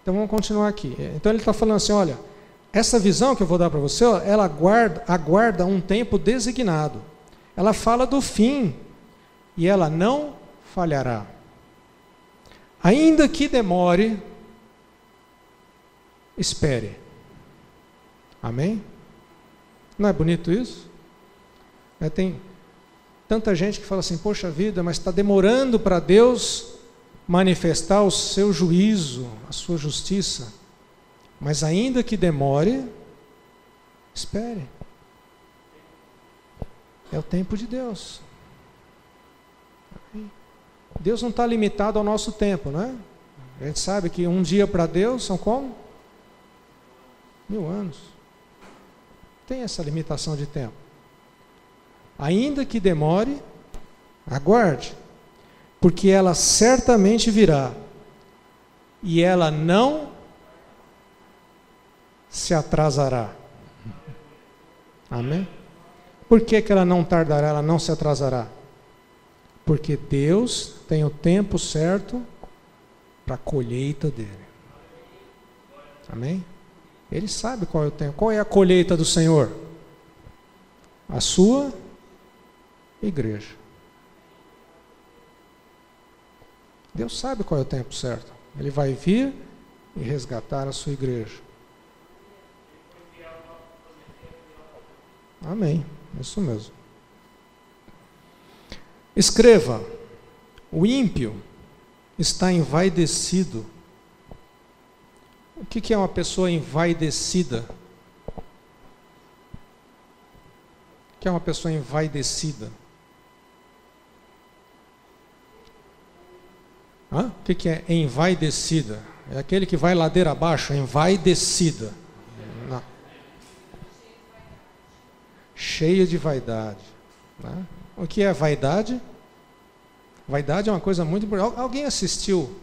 Então vamos continuar aqui. Então ele está falando assim, olha, essa visão que eu vou dar para você, ó, ela aguarda um tempo designado. Ela fala do fim e ela não falhará. Ainda que demore, espere. Amém? Não é bonito isso? Tem tanta gente que fala assim, poxa vida, mas está demorando para Deus manifestar o seu juízo, a sua justiça. Mas ainda que demore, espere. É o tempo de Deus. Deus não está limitado ao nosso tempo, né? A gente sabe que um dia para Deus são como? 1000 anos. Tem essa limitação de tempo. Ainda que demore, aguarde, porque ela certamente virá, e ela não se atrasará. Amém? Por que ela não tardará, ela não se atrasará? Porque Deus tem o tempo certo para a colheita dele. Amém? Ele sabe qual é o tempo. Qual é a colheita do Senhor? A sua igreja. Deus sabe qual é o tempo certo. Ele vai vir e resgatar a sua igreja. Amém. Isso mesmo. Escreva: o ímpio está envaidecido. O que é uma pessoa envaidecida? O que é uma pessoa envaidecida? O que é envaidecida? É aquele que vai ladeira abaixo, envaidecida. Não. Cheia de vaidade. Né? O que é vaidade? Vaidade é uma coisa muito importante. Alguém assistiu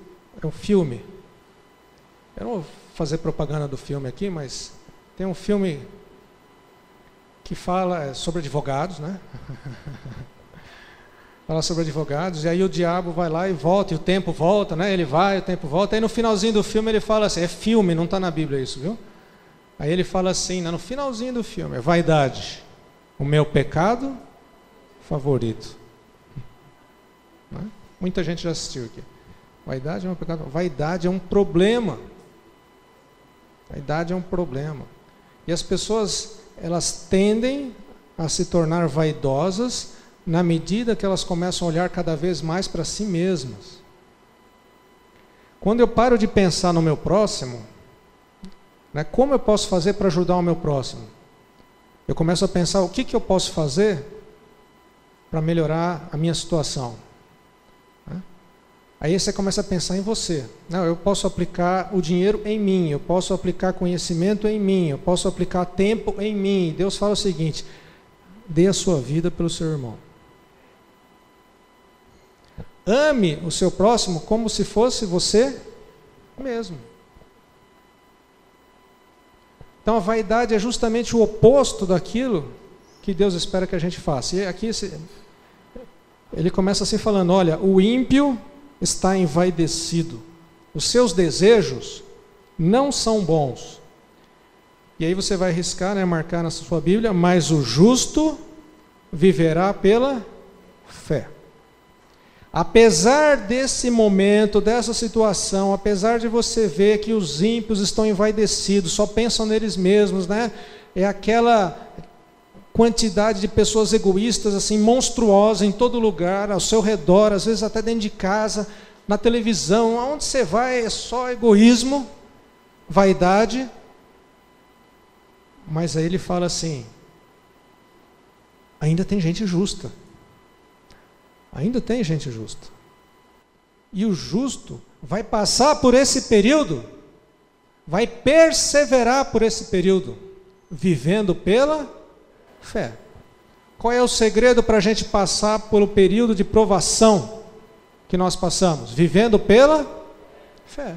um filme? Eu não vou fazer propaganda do filme aqui, mas tem um filme que fala sobre advogados, né? Fala sobre advogados, e aí o diabo vai lá e volta, e o tempo volta, né? Ele vai, o tempo volta, aí no finalzinho do filme ele fala assim, é filme, não está na Bíblia isso, viu? Aí ele fala assim, no finalzinho do filme, é vaidade, o meu pecado favorito. Né? Muita gente já assistiu aqui. Vaidade é um pecado, vaidade é um problema. Vaidade é um problema. E as pessoas, elas tendem a se tornar vaidosas na medida que elas começam a olhar cada vez mais para si mesmas. Quando eu paro de pensar no meu próximo, né, como eu posso fazer para ajudar o meu próximo? Eu começo a pensar o que eu posso fazer para melhorar a minha situação. Né? Aí você começa a pensar em você. Não, eu posso aplicar o dinheiro em mim, eu posso aplicar conhecimento em mim, eu posso aplicar tempo em mim. Deus fala o seguinte, dê a sua vida pelo seu irmão. Ame o seu próximo como se fosse você mesmo. Então a vaidade é justamente o oposto daquilo que Deus espera que a gente faça. E aqui ele começa assim falando, olha, o ímpio está envaidecido, os seus desejos não são bons. E aí você vai riscar, né, marcar na sua Bíblia, mas o justo viverá pela fé. Apesar desse momento, dessa situação, apesar de você ver que os ímpios estão envaidecidos, só pensam neles mesmos, né? É aquela quantidade de pessoas egoístas assim monstruosa em todo lugar, ao seu redor, às vezes até dentro de casa, na televisão, aonde você vai é só egoísmo, vaidade. Mas aí ele fala assim, ainda tem gente justa. Ainda tem gente justa. E o justo vai passar por esse período, vai perseverar por esse período, vivendo pela fé. Qual é o segredo para a gente passar pelo período de provação que nós passamos? Vivendo pela fé.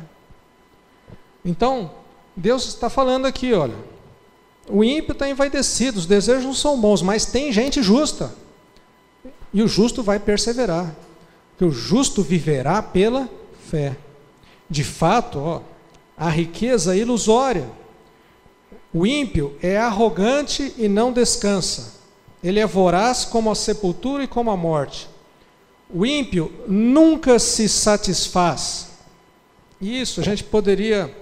Então, Deus está falando aqui, olha, o ímpio está envaidecido, os desejos não são bons, mas tem gente justa. E o justo vai perseverar, porque o justo viverá pela fé. De fato, a riqueza é ilusória. O ímpio é arrogante e não descansa. Ele é voraz como a sepultura e como a morte. O ímpio nunca se satisfaz. Isso, a gente poderia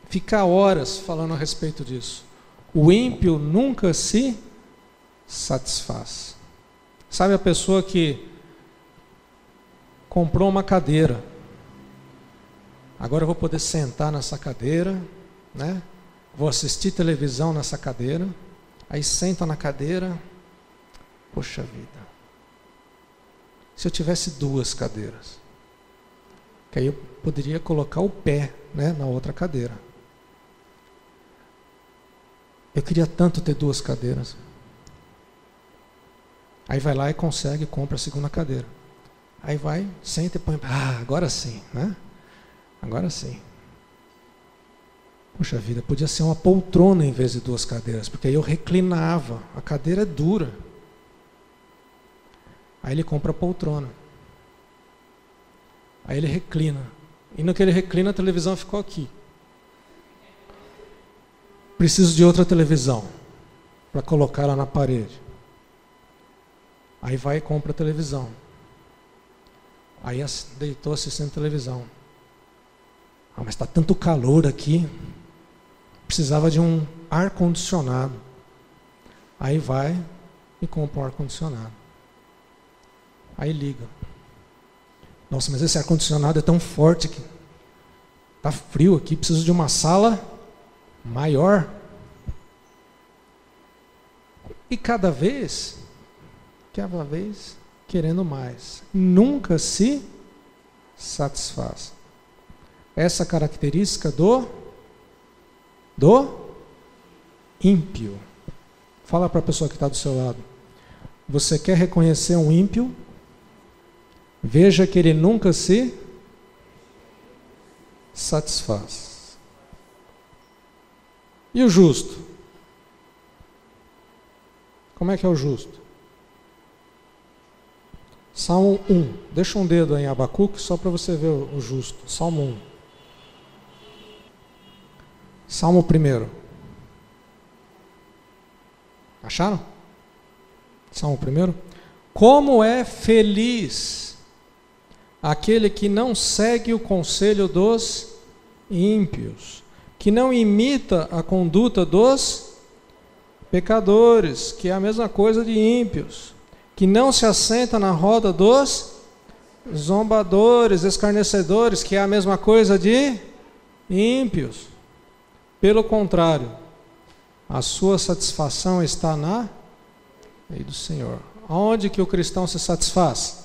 ficar horas falando a respeito disso. O ímpio nunca se satisfaz. Sabe a pessoa que comprou uma cadeira? Agora eu vou poder sentar nessa cadeira, né? Vou assistir televisão nessa cadeira. Aí senta na cadeira. Poxa vida. Se eu tivesse 2 cadeiras, que aí eu poderia colocar o pé, né, na outra cadeira. Eu queria tanto ter 2 cadeiras. Aí vai lá e consegue, compra a segunda cadeira. Aí vai, senta e põe. Agora sim, né? Agora sim. Puxa vida, podia ser uma poltrona em vez de 2 cadeiras, porque aí eu reclinava. A cadeira é dura. Aí ele compra a poltrona. Aí ele reclina. E no que ele reclina, a televisão ficou aqui. Preciso de outra televisão para colocar lá na parede. Aí vai e compra a televisão. Aí deitou assistindo televisão. Mas está tanto calor aqui. Precisava de um ar-condicionado. Aí vai e compra um ar-condicionado. Aí liga. Nossa, mas esse ar-condicionado é tão forte que está frio aqui, preciso de uma sala maior. E cada vez querendo mais. Nunca se satisfaz. Essa característica do ímpio. Fala para a pessoa que está do seu lado. Você quer reconhecer um ímpio? Veja que ele nunca se satisfaz. E o justo? Como é que é o justo? Salmo 1. Deixa um dedo aí em Abacuque só para você ver o justo. Salmo 1. Salmo 1. Acharam? Salmo 1. Como é feliz aquele que não segue o conselho dos ímpios, que não imita a conduta dos pecadores, que é a mesma coisa de ímpios, que não se assenta na roda dos zombadores, escarnecedores, que é a mesma coisa de ímpios. Pelo contrário, a sua satisfação está na lei do Senhor. Aonde que o cristão se satisfaz?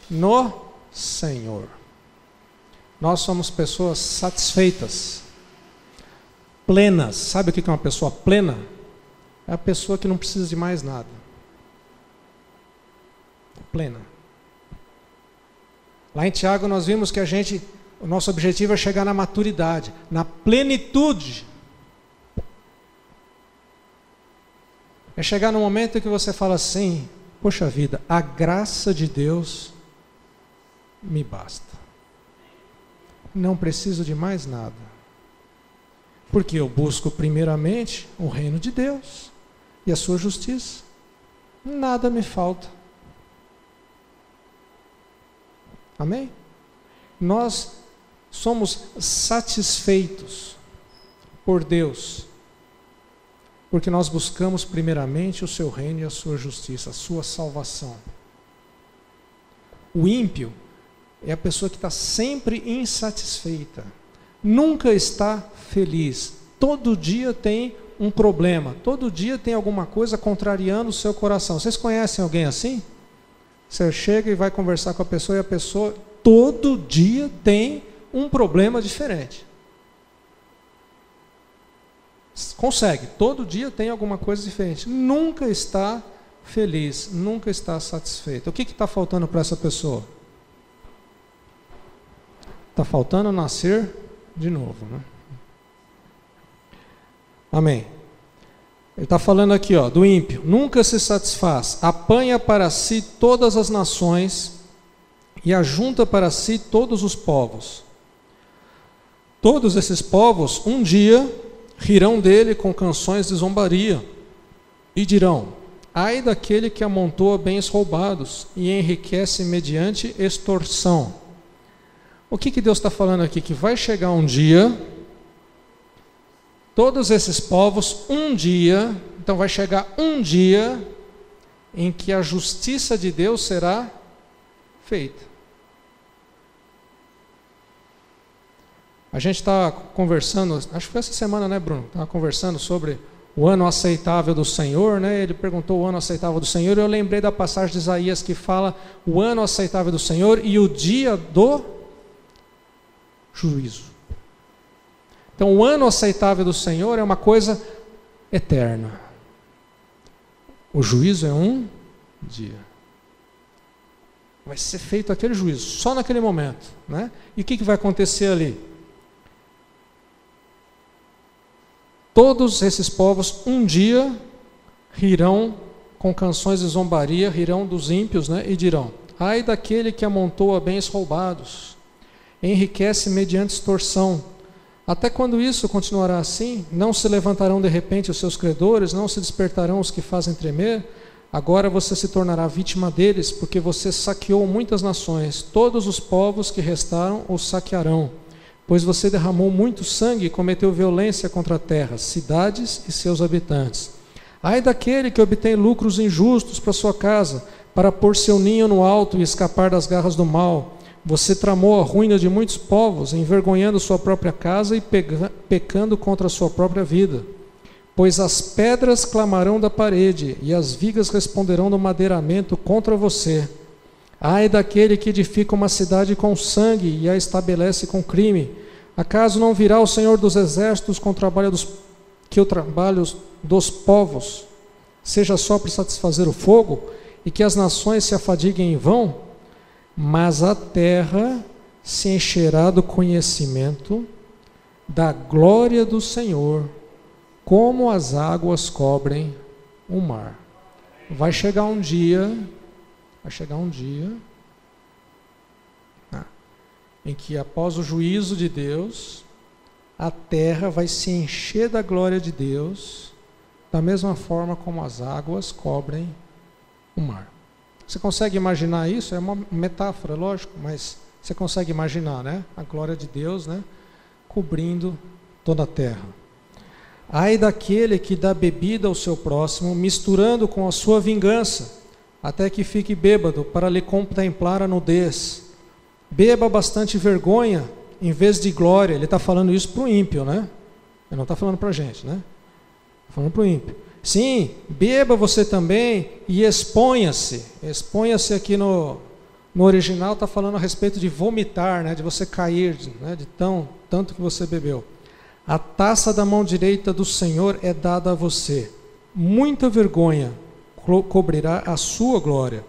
No Senhor. Nós somos pessoas satisfeitas, plenas. Sabe o que é uma pessoa plena? É a pessoa que não precisa de mais nada. Plena. Lá em Tiago nós vimos que o nosso objetivo é chegar na maturidade, na plenitude. É chegar no momento em que você fala assim: poxa vida, a graça de Deus me basta. Não preciso de mais nada. Porque eu busco primeiramente o reino de Deus e a sua justiça. Nada me falta. Amém? Nós somos satisfeitos por Deus, porque nós buscamos primeiramente o seu reino e a sua justiça, a sua salvação. O ímpio é a pessoa que está sempre insatisfeita, nunca está feliz, todo dia tem um problema, todo dia tem alguma coisa contrariando o seu coração. Vocês conhecem alguém assim? Você chega e vai conversar com a pessoa e a pessoa todo dia tem um problema diferente. Consegue, todo dia tem alguma coisa diferente, nunca está feliz, nunca está satisfeito. O que está faltando para essa pessoa? Está faltando nascer de novo, né? Amém. Ele está falando aqui, do ímpio. Nunca se satisfaz, apanha para si todas as nações e ajunta para si todos os povos. Todos esses povos um dia rirão dele com canções de zombaria e dirão: ai daquele que amontoa bens roubados e enriquece mediante extorsão. O que Deus está falando aqui? Que vai chegar um dia, todos esses povos, um dia, então vai chegar um dia em que a justiça de Deus será feita. A gente está conversando, acho que foi essa semana, né, Bruno? Estava conversando sobre o ano aceitável do Senhor, né? Ele perguntou o ano aceitável do Senhor, e eu lembrei da passagem de Isaías que fala o ano aceitável do Senhor e o dia do juízo. Então, o ano aceitável do Senhor é uma coisa eterna. O juízo é um dia. Vai ser feito aquele juízo, só naquele momento, né? E o que vai acontecer ali? Todos esses povos um dia rirão com canções de zombaria, rirão dos ímpios, né? E dirão: ai daquele que amontoa bens roubados, enriquece mediante extorsão. Até quando isso continuará assim? Não se levantarão de repente os seus credores, não se despertarão os que fazem tremer? Agora você se tornará vítima deles, porque você saqueou muitas nações. Todos os povos que restaram os saquearão. Pois você derramou muito sangue e cometeu violência contra a terra, cidades e seus habitantes. Ai daquele que obtém lucros injustos para sua casa, para pôr seu ninho no alto e escapar das garras do mal. Você tramou a ruína de muitos povos, envergonhando sua própria casa e pecando contra a sua própria vida. Pois as pedras clamarão da parede e as vigas responderão do madeiramento contra você. Ai daquele que edifica uma cidade com sangue e a estabelece com crime. Acaso não virá o Senhor dos exércitos com o trabalho dos povos, seja só para satisfazer o fogo, e que as nações se afadiguem em vão? Mas a terra se encherá do conhecimento da glória do Senhor, como as águas cobrem o mar. Vai chegar um dia em que, após o juízo de Deus, a terra vai se encher da glória de Deus, da mesma forma como as águas cobrem o mar. Você consegue imaginar isso? É uma metáfora, lógico, mas você consegue imaginar, né? A glória de Deus, né? Cobrindo toda a terra. Ai daquele que dá bebida ao seu próximo, misturando com a sua vingança, até que fique bêbado, para lhe contemplar a nudez. Beba bastante vergonha, em vez de glória. Ele está falando isso para o ímpio, né? Ele não está falando para a gente, né? Está falando para o ímpio. Sim, beba você também e exponha-se. Exponha-se aqui no original está falando a respeito de vomitar, né? De você cair, né? De tanto que você bebeu. A taça da mão direita do Senhor é dada a você. Muita vergonha cobrirá a sua glória.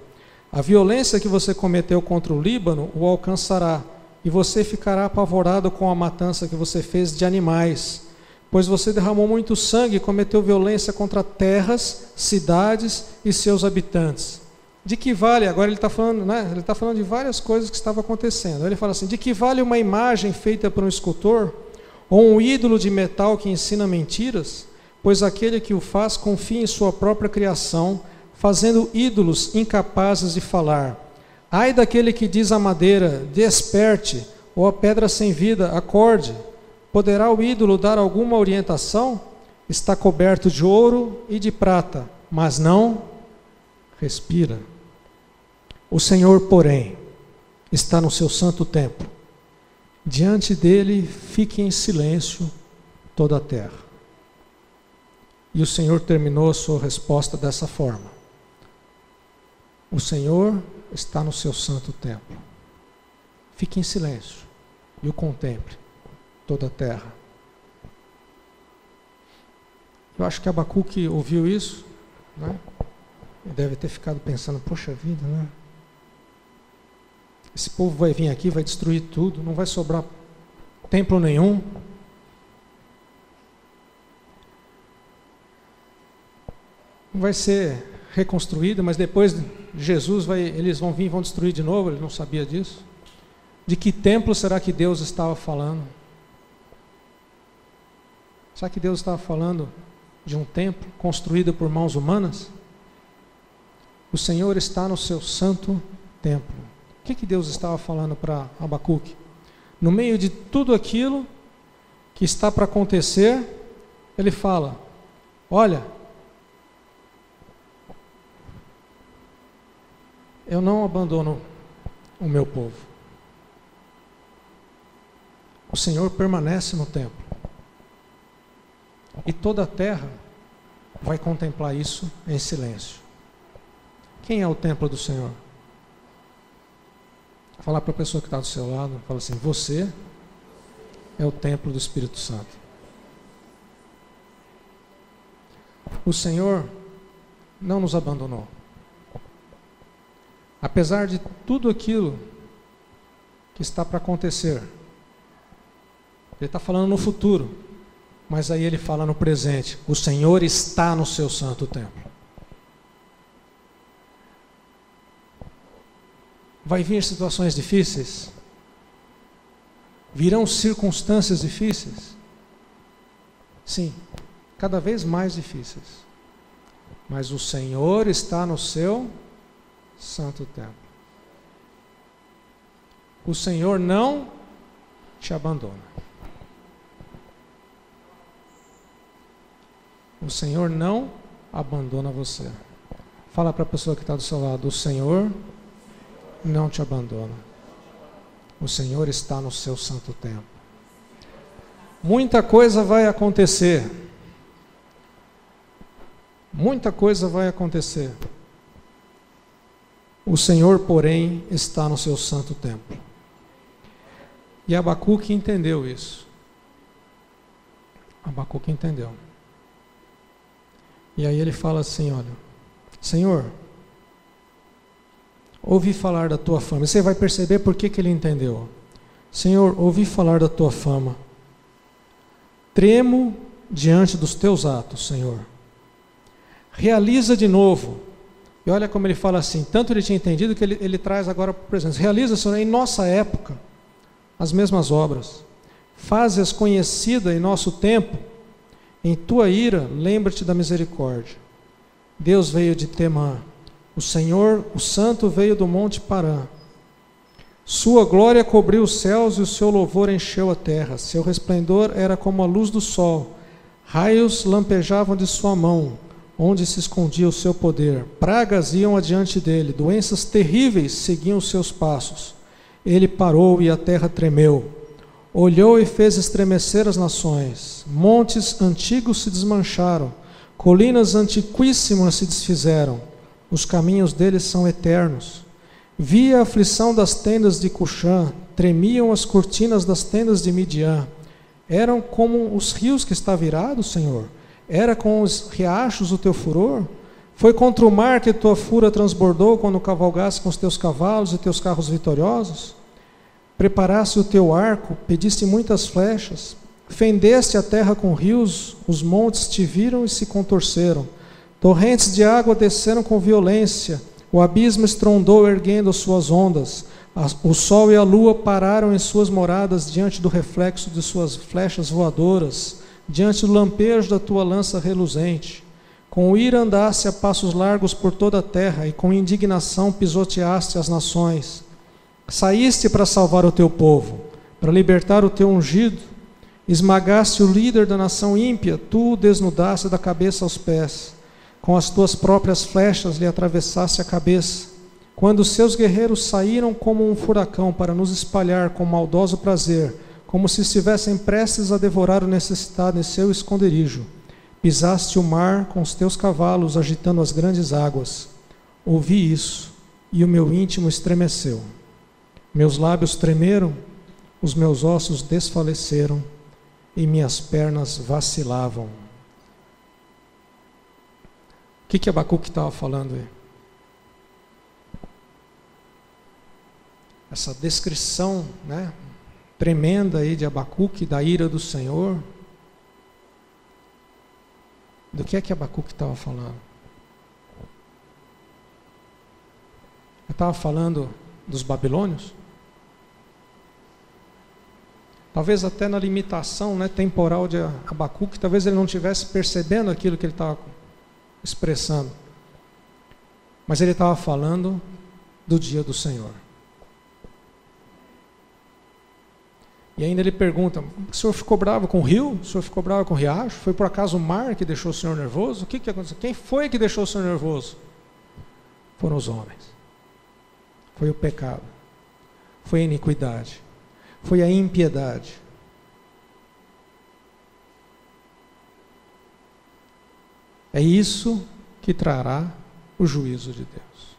A violência que você cometeu contra o Líbano o alcançará, e você ficará apavorado com a matança que você fez de animais, pois você derramou muito sangue e cometeu violência contra terras, cidades e seus habitantes. De que vale, agora ele está falando, né? Ele está falando de várias coisas que estavam acontecendo. Ele fala assim: de que vale uma imagem feita por um escultor, ou um ídolo de metal que ensina mentiras? Pois aquele que o faz confia em sua própria criação, fazendo ídolos incapazes de falar. Ai daquele que diz à madeira: desperte, ou à pedra sem vida: acorde. Poderá o ídolo dar alguma orientação? Está coberto de ouro e de prata, mas não respira. O Senhor, porém, está no seu santo templo. Diante dele fique em silêncio toda a terra. E o Senhor terminou a sua resposta dessa forma: o Senhor está no seu santo templo. Fique em silêncio e o contemple toda a terra. Eu acho que Abacuque ouviu isso, né? E deve ter ficado pensando: poxa vida, né? Esse povo vai vir aqui, vai destruir tudo, não vai sobrar templo nenhum. Não vai ser reconstruído, mas depois Jesus eles vão vir e vão destruir de novo. Ele não sabia disso. De que templo será que Deus estava falando? Será que Deus estava falando de um templo construído por mãos humanas? O Senhor está no seu santo templo. O que Deus estava falando para Abacuque? No meio de tudo aquilo que está para acontecer, ele fala: olha, eu não abandono o meu povo. O Senhor permanece no templo. E toda a terra vai contemplar isso em silêncio. Quem é o templo do Senhor? Falar para a pessoa que está do seu lado, fala assim: você é o templo do Espírito Santo. O Senhor não nos abandonou. Apesar de tudo aquilo que está para acontecer, ele está falando no futuro, mas aí ele fala no presente: o Senhor está no seu santo templo. Vai vir situações difíceis? Virão circunstâncias difíceis? Sim, cada vez mais difíceis. Mas o Senhor está no seu santo templo. O Senhor não te abandona. O Senhor não abandona você. Fala para a pessoa que está do seu lado: o Senhor não te abandona. O Senhor está no seu santo templo. Muita coisa vai acontecer. Muita coisa vai acontecer. O Senhor, porém, está no seu santo templo. E Abacuque entendeu isso. Abacuque entendeu. E aí ele fala assim: olha, Senhor, ouvi falar da tua fama. E você vai perceber por que ele entendeu. Senhor, ouvi falar da tua fama. Tremo diante dos teus atos, Senhor. Realiza de novo. E olha como ele fala assim, tanto ele tinha entendido que ele traz agora para o presente. Realiza, Senhor, em nossa época, as mesmas obras. Faze-as conhecida em nosso tempo. Em tua ira, lembra-te da misericórdia. Deus veio de Temã. O Senhor, o Santo, veio do monte Parã. Sua glória cobriu os céus e o seu louvor encheu a terra. Seu resplendor era como a luz do sol. Raios lampejavam de sua mão, onde se escondia o seu poder. Pragas iam adiante dele, doenças terríveis seguiam os seus passos. Ele parou e a terra tremeu. Olhou e fez estremecer as nações. Montes antigos se desmancharam, colinas antiquíssimas se desfizeram. Os caminhos deles são eternos. Vi a aflição das tendas de Cuxã, tremiam as cortinas das tendas de Midian. Eram como os rios que está virado, Senhor? Era com os riachos o teu furor? Foi contra o mar que tua fúria transbordou quando cavalgaste com os teus cavalos e teus carros vitoriosos? Preparaste o teu arco, pediste muitas flechas, fendeste a terra com rios, os montes te viram e se contorceram. Torrentes de água desceram com violência, o abismo estrondou erguendo suas ondas, o sol e a lua pararam em suas moradas diante do reflexo de suas flechas voadoras, diante do lampejo da tua lança reluzente. Com ira andaste a passos largos por toda a terra, e com indignação pisoteaste as nações. Saíste para salvar o teu povo, para libertar o teu ungido, esmagaste o líder da nação ímpia, tu o desnudaste da cabeça aos pés. Com as tuas próprias flechas lhe atravessaste a cabeça. Quando os seus guerreiros saíram como um furacão para nos espalhar com maldoso prazer, como se estivessem prestes a devorar o necessitado em seu esconderijo, pisaste o mar com os teus cavalos, agitando as grandes águas. Ouvi isso, e o meu íntimo estremeceu. Meus lábios tremeram, os meus ossos desfaleceram, e minhas pernas vacilavam. O que Abacuque estava falando aí? Essa descrição, né, tremenda aí de Abacuque, da ira do Senhor. Do que é que Abacuque estava falando? Ele estava falando dos babilônios? talvez até na limitação, né, temporal de Abacuque, talvez ele não estivesse percebendo aquilo que ele estava expressando. Mas ele estava falando do dia do Senhor. E ainda ele pergunta: o senhor ficou bravo com o rio? O senhor ficou bravo com o riacho? Foi por acaso o mar que deixou o senhor nervoso? O que aconteceu? Quem foi que deixou o senhor nervoso? Foram os homens. Foi o pecado. Foi a iniquidade. Foi a impiedade. É isso que trará o juízo de Deus.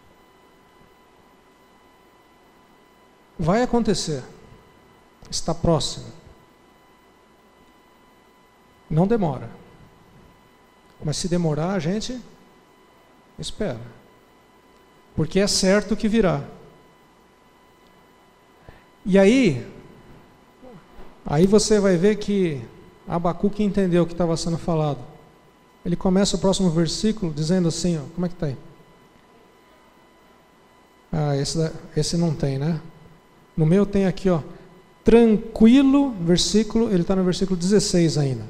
Vai acontecer. Está próximo. Não demora. Mas se demorar, a gente espera. Porque é certo que virá. E aí você vai ver que Abacuque entendeu o que estava sendo falado. Ele começa o próximo versículo dizendo assim, ó, como é que está aí? Esse não tem, né? No meu tem aqui, ó, tranquilo, versículo, ele está no versículo 16 ainda.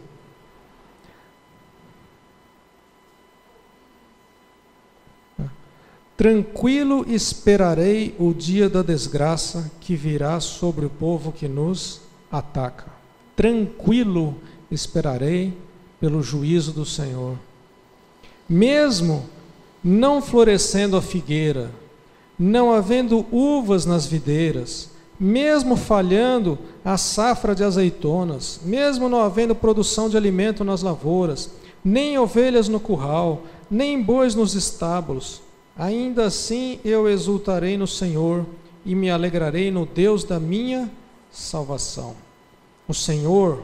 Tranquilo esperarei o dia da desgraça que virá sobre o povo que nos ataca. Tranquilo esperarei pelo juízo do Senhor. Mesmo não florescendo a figueira, não havendo uvas nas videiras, mesmo falhando a safra de azeitonas, mesmo não havendo produção de alimento nas lavouras, nem ovelhas no curral, nem bois nos estábulos, ainda assim eu exultarei no Senhor e me alegrarei no Deus da minha salvação. O Senhor,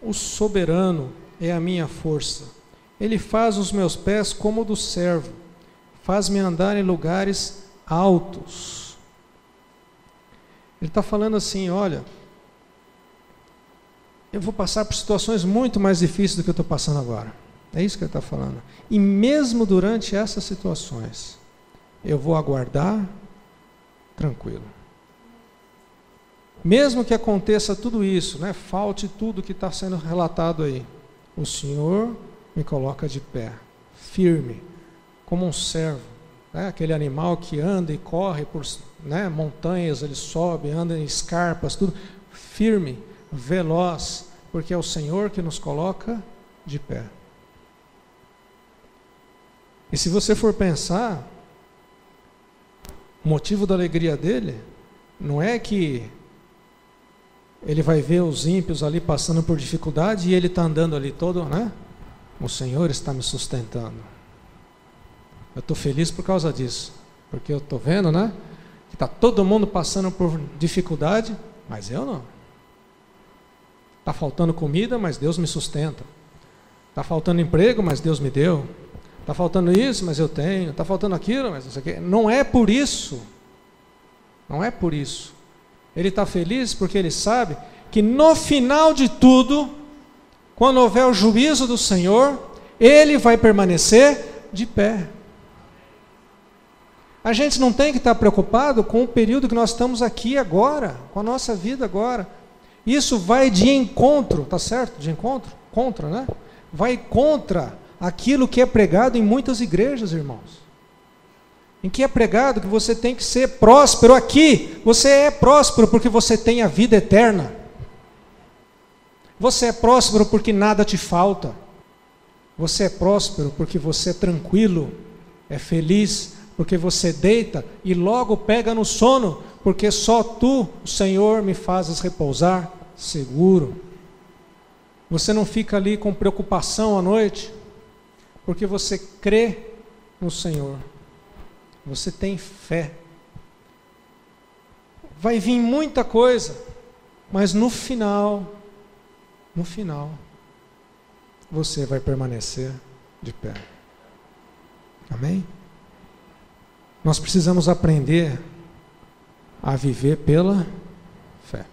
o soberano, é a minha força. Ele faz os meus pés como o do servo, faz-me andar em lugares altos. Ele está falando assim, olha, eu vou passar por situações muito mais difíceis do que eu estou passando agora. É isso que ele está falando. E mesmo durante essas situações, eu vou aguardar tranquilo. Mesmo que aconteça tudo isso, né, falte tudo que está sendo relatado aí, o Senhor me coloca de pé, firme, como um servo, né, aquele animal que anda e corre por, né, montanhas, ele sobe, anda em escarpas, tudo firme, veloz, porque é o Senhor que nos coloca de pé. E se você for pensar, o motivo da alegria dele não é que ele vai ver os ímpios ali passando por dificuldade e ele está andando ali todo, né? O Senhor está me sustentando. Eu estou feliz por causa disso, porque eu estou vendo, né? Que está todo mundo passando por dificuldade, mas eu não. Está faltando comida, mas Deus me sustenta. Está faltando emprego, mas Deus me deu. Está faltando isso, mas eu tenho. Está faltando aquilo, mas não sei o quê. Não é por isso. Não é por isso. Ele está feliz porque ele sabe que no final de tudo, quando houver o juízo do Senhor, ele vai permanecer de pé. A gente não tem que estar preocupado com o período que nós estamos aqui agora, com a nossa vida agora. Isso vai de encontro, tá certo? De encontro? Contra, né? Vai contra aquilo que é pregado em muitas igrejas, irmãos. Em que é pregado que você tem que ser próspero aqui. Você é próspero porque você tem a vida eterna. Você é próspero porque nada te falta. Você é próspero porque você é tranquilo, é feliz, porque você deita e logo pega no sono, porque só tu, o Senhor, me fazes repousar seguro. Você não fica ali com preocupação à noite, porque você crê no Senhor. Você tem fé. Vai vir muita coisa, mas no final, você vai permanecer de pé. Amém? Nós precisamos aprender a viver pela fé.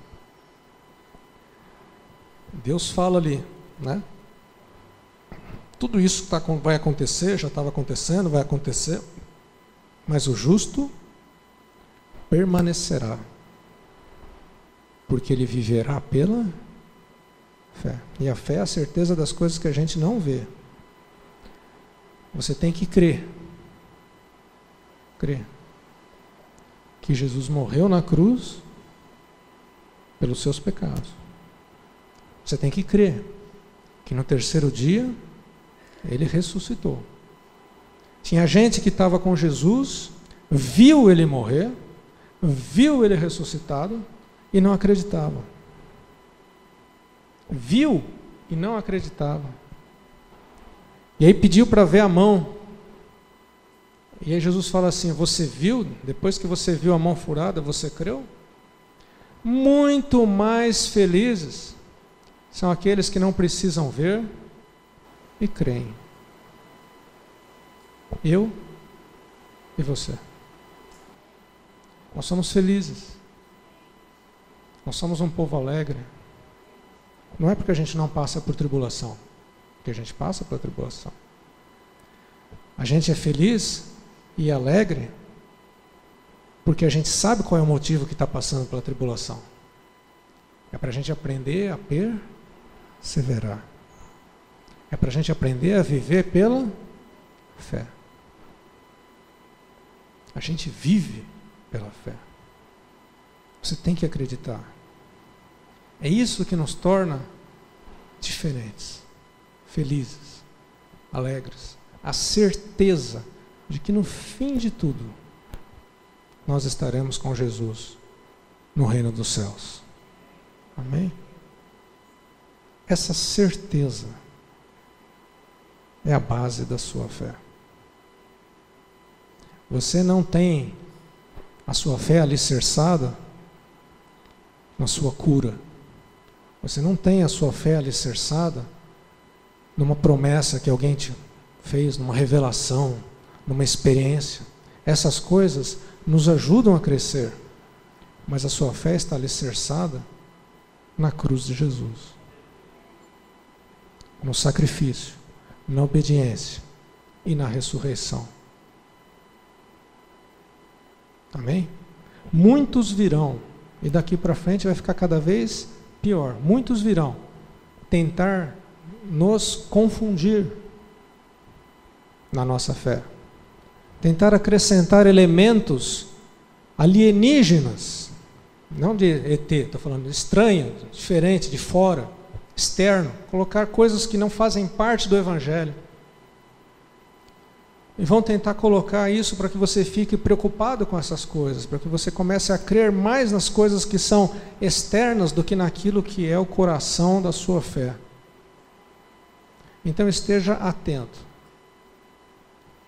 Deus fala ali, né? Tudo isso vai acontecer, já estava acontecendo, vai acontecer, mas o justo permanecerá, porque ele viverá pela fé. E a fé é a certeza das coisas que a gente não vê. Você tem que crer. Crer. Que Jesus morreu na cruz pelos seus pecados. Você tem que crer que no terceiro dia ele ressuscitou. Tinha gente que estava com Jesus, viu ele morrer, viu ele ressuscitado e não acreditava. Viu e não acreditava. E aí pediu para ver a mão. E aí Jesus fala assim: você viu? Depois que você viu a mão furada, você creu? Muito mais felizes são aqueles que não precisam ver e creem. Eu e você. Nós somos felizes. Nós somos um povo alegre. Não é porque a gente não passa por tribulação, porque a gente passa por tribulação. A gente é feliz e alegre porque a gente sabe qual é o motivo que está passando pela tribulação. É para a gente aprender a perseverar. É para a gente aprender a viver pela fé. A gente vive pela fé. Você tem que acreditar. É isso que nos torna diferentes, felizes, alegres. A certeza de que no fim de tudo nós estaremos com Jesus no reino dos céus. Amém? Essa certeza é a base da sua fé. Você não tem a sua fé alicerçada na sua cura. Você não tem a sua fé alicerçada numa promessa que alguém te fez, numa revelação, numa experiência. Essas coisas nos ajudam a crescer, mas a sua fé está alicerçada na cruz de Jesus, no sacrifício, na obediência e na ressurreição. Amém? Muitos virão, e daqui para frente vai ficar cada vez pior. Muitos virão tentar nos confundir na nossa fé, tentar acrescentar elementos alienígenas, não de ET, estou falando de estranho, diferente, de fora, externo, colocar coisas que não fazem parte do Evangelho. E vão tentar colocar isso para que você fique preocupado com essas coisas, para que você comece a crer mais nas coisas que são externas do que naquilo que é o coração da sua fé. Então esteja atento.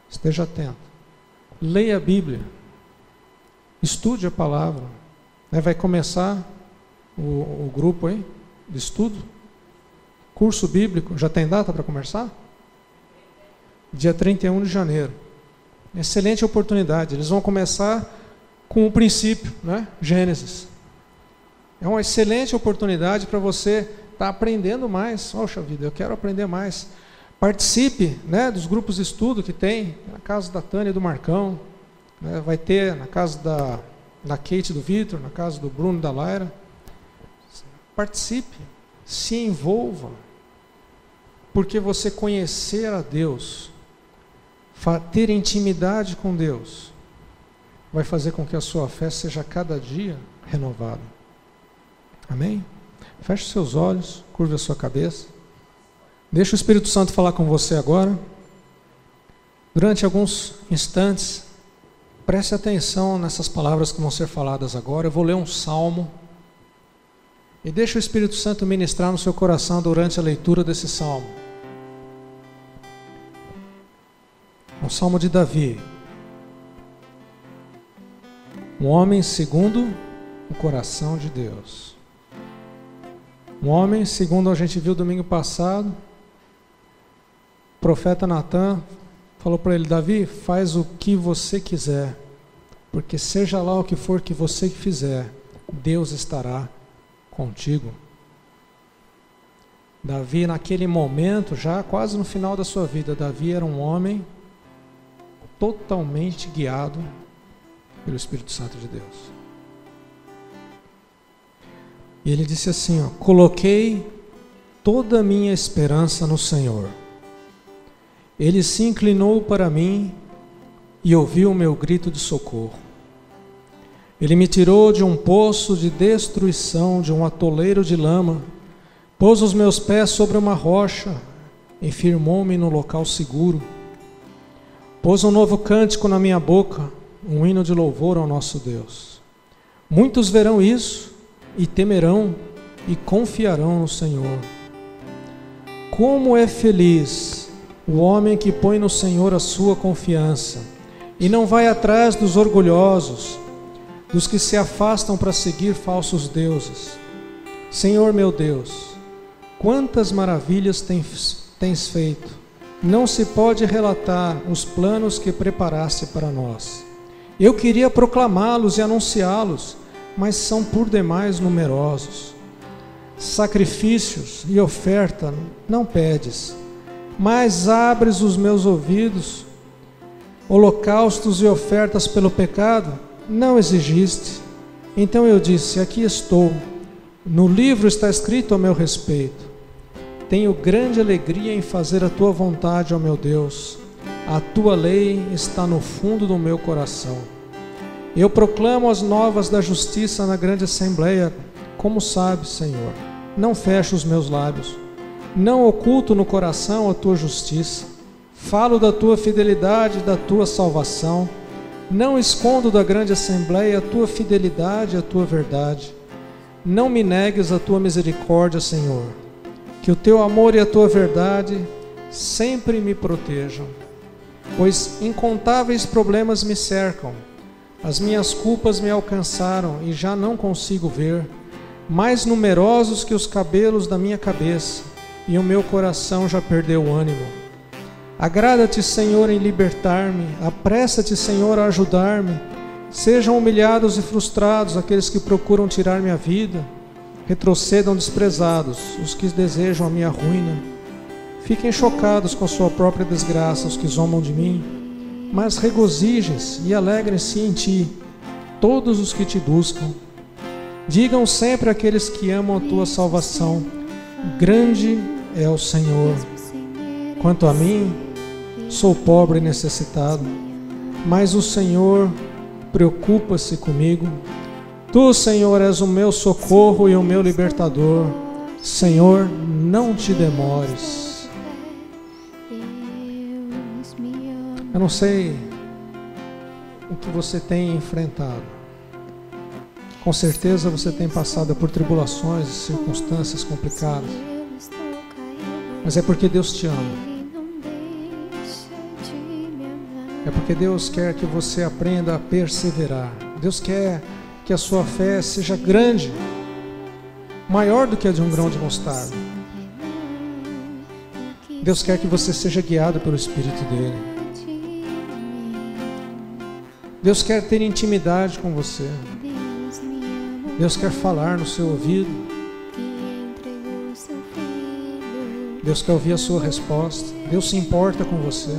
Esteja atento. Leia a Bíblia. Estude a palavra. Vai começar o grupo aí de estudo. Curso bíblico. Já tem data para começar? Dia 31 de janeiro. Excelente oportunidade. Eles vão começar com o princípio, né? Gênesis. É uma excelente oportunidade para você estar aprendendo mais. Poxa vida, eu quero aprender mais. Participe, né, dos grupos de estudo que tem na casa da Tânia e do Marcão, né? Vai ter na casa da Kate e do Vitor, na casa do Bruno e da Laira. Participe, se envolva, porque você conhecer a Deus, ter intimidade com Deus, vai fazer com que a sua fé seja cada dia renovada. Amém? Feche seus olhos, curve a sua cabeça. Deixa o Espírito Santo falar com você agora. Durante alguns instantes, preste atenção nessas palavras que vão ser faladas agora. Eu vou ler um salmo. E deixa o Espírito Santo ministrar no seu coração durante a leitura desse salmo. É um salmo de Davi. Um homem segundo o coração de Deus. Um homem, segundo a gente viu domingo passado, o profeta Natan falou para ele: Davi, faz o que você quiser, porque seja lá o que for que você fizer, Deus estará contigo. Davi, naquele momento, já quase no final da sua vida, Davi era um homem totalmente guiado pelo Espírito Santo de Deus. E ele disse assim, ó, coloquei toda a minha esperança no Senhor. Ele se inclinou para mim e ouviu o meu grito de socorro. Ele me tirou de um poço de destruição, de um atoleiro de lama, pôs os meus pés sobre uma rocha e firmou-me no local seguro. Pôs um novo cântico na minha boca, um hino de louvor ao nosso Deus. Muitos verão isso e temerão e confiarão no Senhor. Como é feliz o homem que põe no Senhor a sua confiança e não vai atrás dos orgulhosos, dos que se afastam para seguir falsos deuses. Senhor meu Deus, quantas maravilhas tens feito! Não se pode relatar os planos que preparaste para nós. Eu queria proclamá-los e anunciá-los, mas são por demais numerosos. Sacrifícios e oferta não pedes, mas abres os meus ouvidos. Holocaustos e ofertas pelo pecado não exigiste. Então eu disse, aqui estou. No livro está escrito a meu respeito. Tenho grande alegria em fazer a tua vontade, ó meu Deus. A tua lei está no fundo do meu coração. Eu proclamo as novas da justiça na grande assembleia. Como sabes, Senhor, não fecho os meus lábios. Não oculto no coração a tua justiça. Falo da tua fidelidade e da tua salvação. Não escondo da grande assembleia a tua fidelidade e a tua verdade. Não me negues a tua misericórdia, Senhor. Que o teu amor e a tua verdade sempre me protejam, pois incontáveis problemas me cercam. As minhas culpas me alcançaram e já não consigo ver, mais numerosos que os cabelos da minha cabeça, e o meu coração já perdeu o ânimo. Agrada-te, Senhor, em libertar-me, apressa-te, Senhor, a ajudar-me. Sejam humilhados e frustrados aqueles que procuram tirar minha vida. Retrocedam desprezados os que desejam a minha ruína. Fiquem chocados com sua própria desgraça os que zombam de mim. Mas regozijem-se e alegrem-se em ti todos os que te buscam. Digam sempre àqueles que amam a tua salvação: grande é o Senhor. Quanto a mim, sou pobre e necessitado, mas o Senhor preocupa-se comigo. Tu, Senhor, és o meu socorro e o meu libertador. Senhor, não te demores. Eu não sei o que você tem enfrentado. Com certeza você tem passado por tribulações e circunstâncias complicadas. Mas é porque Deus te ama. É porque Deus quer que você aprenda a perseverar. Deus quer que a sua fé seja grande, maior do que a de um grão de mostarda. Deus quer que você seja guiado pelo Espírito dele. Deus quer ter intimidade com você. Deus quer falar no seu ouvido. Deus quer ouvir a sua resposta. Deus se importa com você.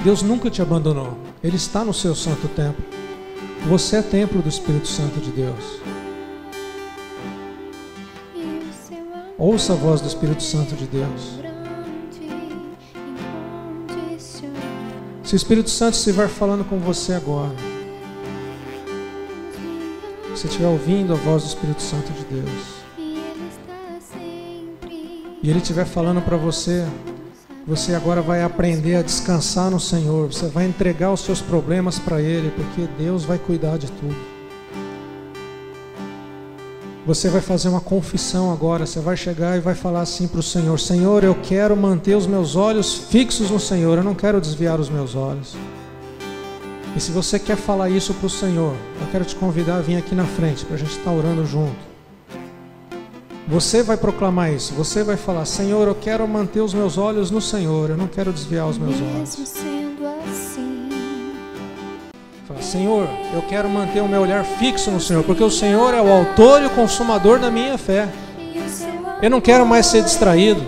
Deus nunca te abandonou. Ele está no seu santo templo. Você é templo do Espírito Santo de Deus. Ouça a voz do Espírito Santo de Deus. Se o Espírito Santo estiver falando com você agora, se estiver ouvindo a voz do Espírito Santo de Deus, e Ele estiver falando para você, você agora vai aprender a descansar no Senhor. Você vai entregar os seus problemas para Ele, porque Deus vai cuidar de tudo. Você vai fazer uma confissão agora. Você vai chegar e vai falar assim para o Senhor: Senhor, eu quero manter os meus olhos fixos no Senhor. Eu não quero desviar os meus olhos. E se você quer falar isso para o Senhor, eu quero te convidar a vir aqui na frente para a gente estar orando junto. Você vai proclamar isso, você vai falar: Senhor, eu quero manter os meus olhos no Senhor, eu não quero desviar os meus olhos. Fala: Senhor, eu quero manter o meu olhar fixo no Senhor, porque o Senhor é o autor e o consumador da minha fé. Eu não quero mais ser distraído.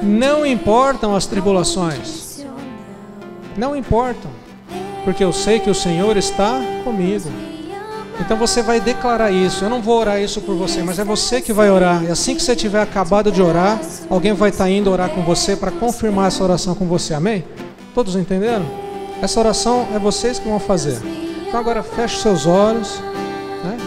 Não importam as tribulações, não importam, porque eu sei que o Senhor está comigo. Então você vai declarar isso. Eu não vou orar isso por você, mas é você que vai orar. E assim que você tiver acabado de orar, alguém vai estar indo orar com você para confirmar essa oração com você. Amém? Todos entenderam? Essa oração é vocês que vão fazer. Então agora feche seus olhos, né?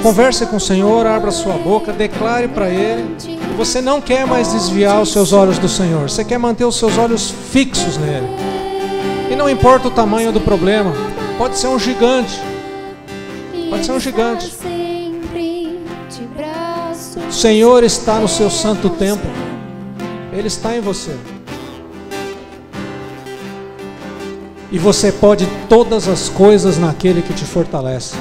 Converse com o Senhor, abra sua boca, declare para Ele. Você não quer mais desviar os seus olhos do Senhor. Você quer manter os seus olhos fixos nele. E não importa o tamanho do problema. Pode ser um gigante. Pode ser um gigante. O Senhor está no seu santo templo. Ele está em você. E você pode todas as coisas naquele que te fortalece.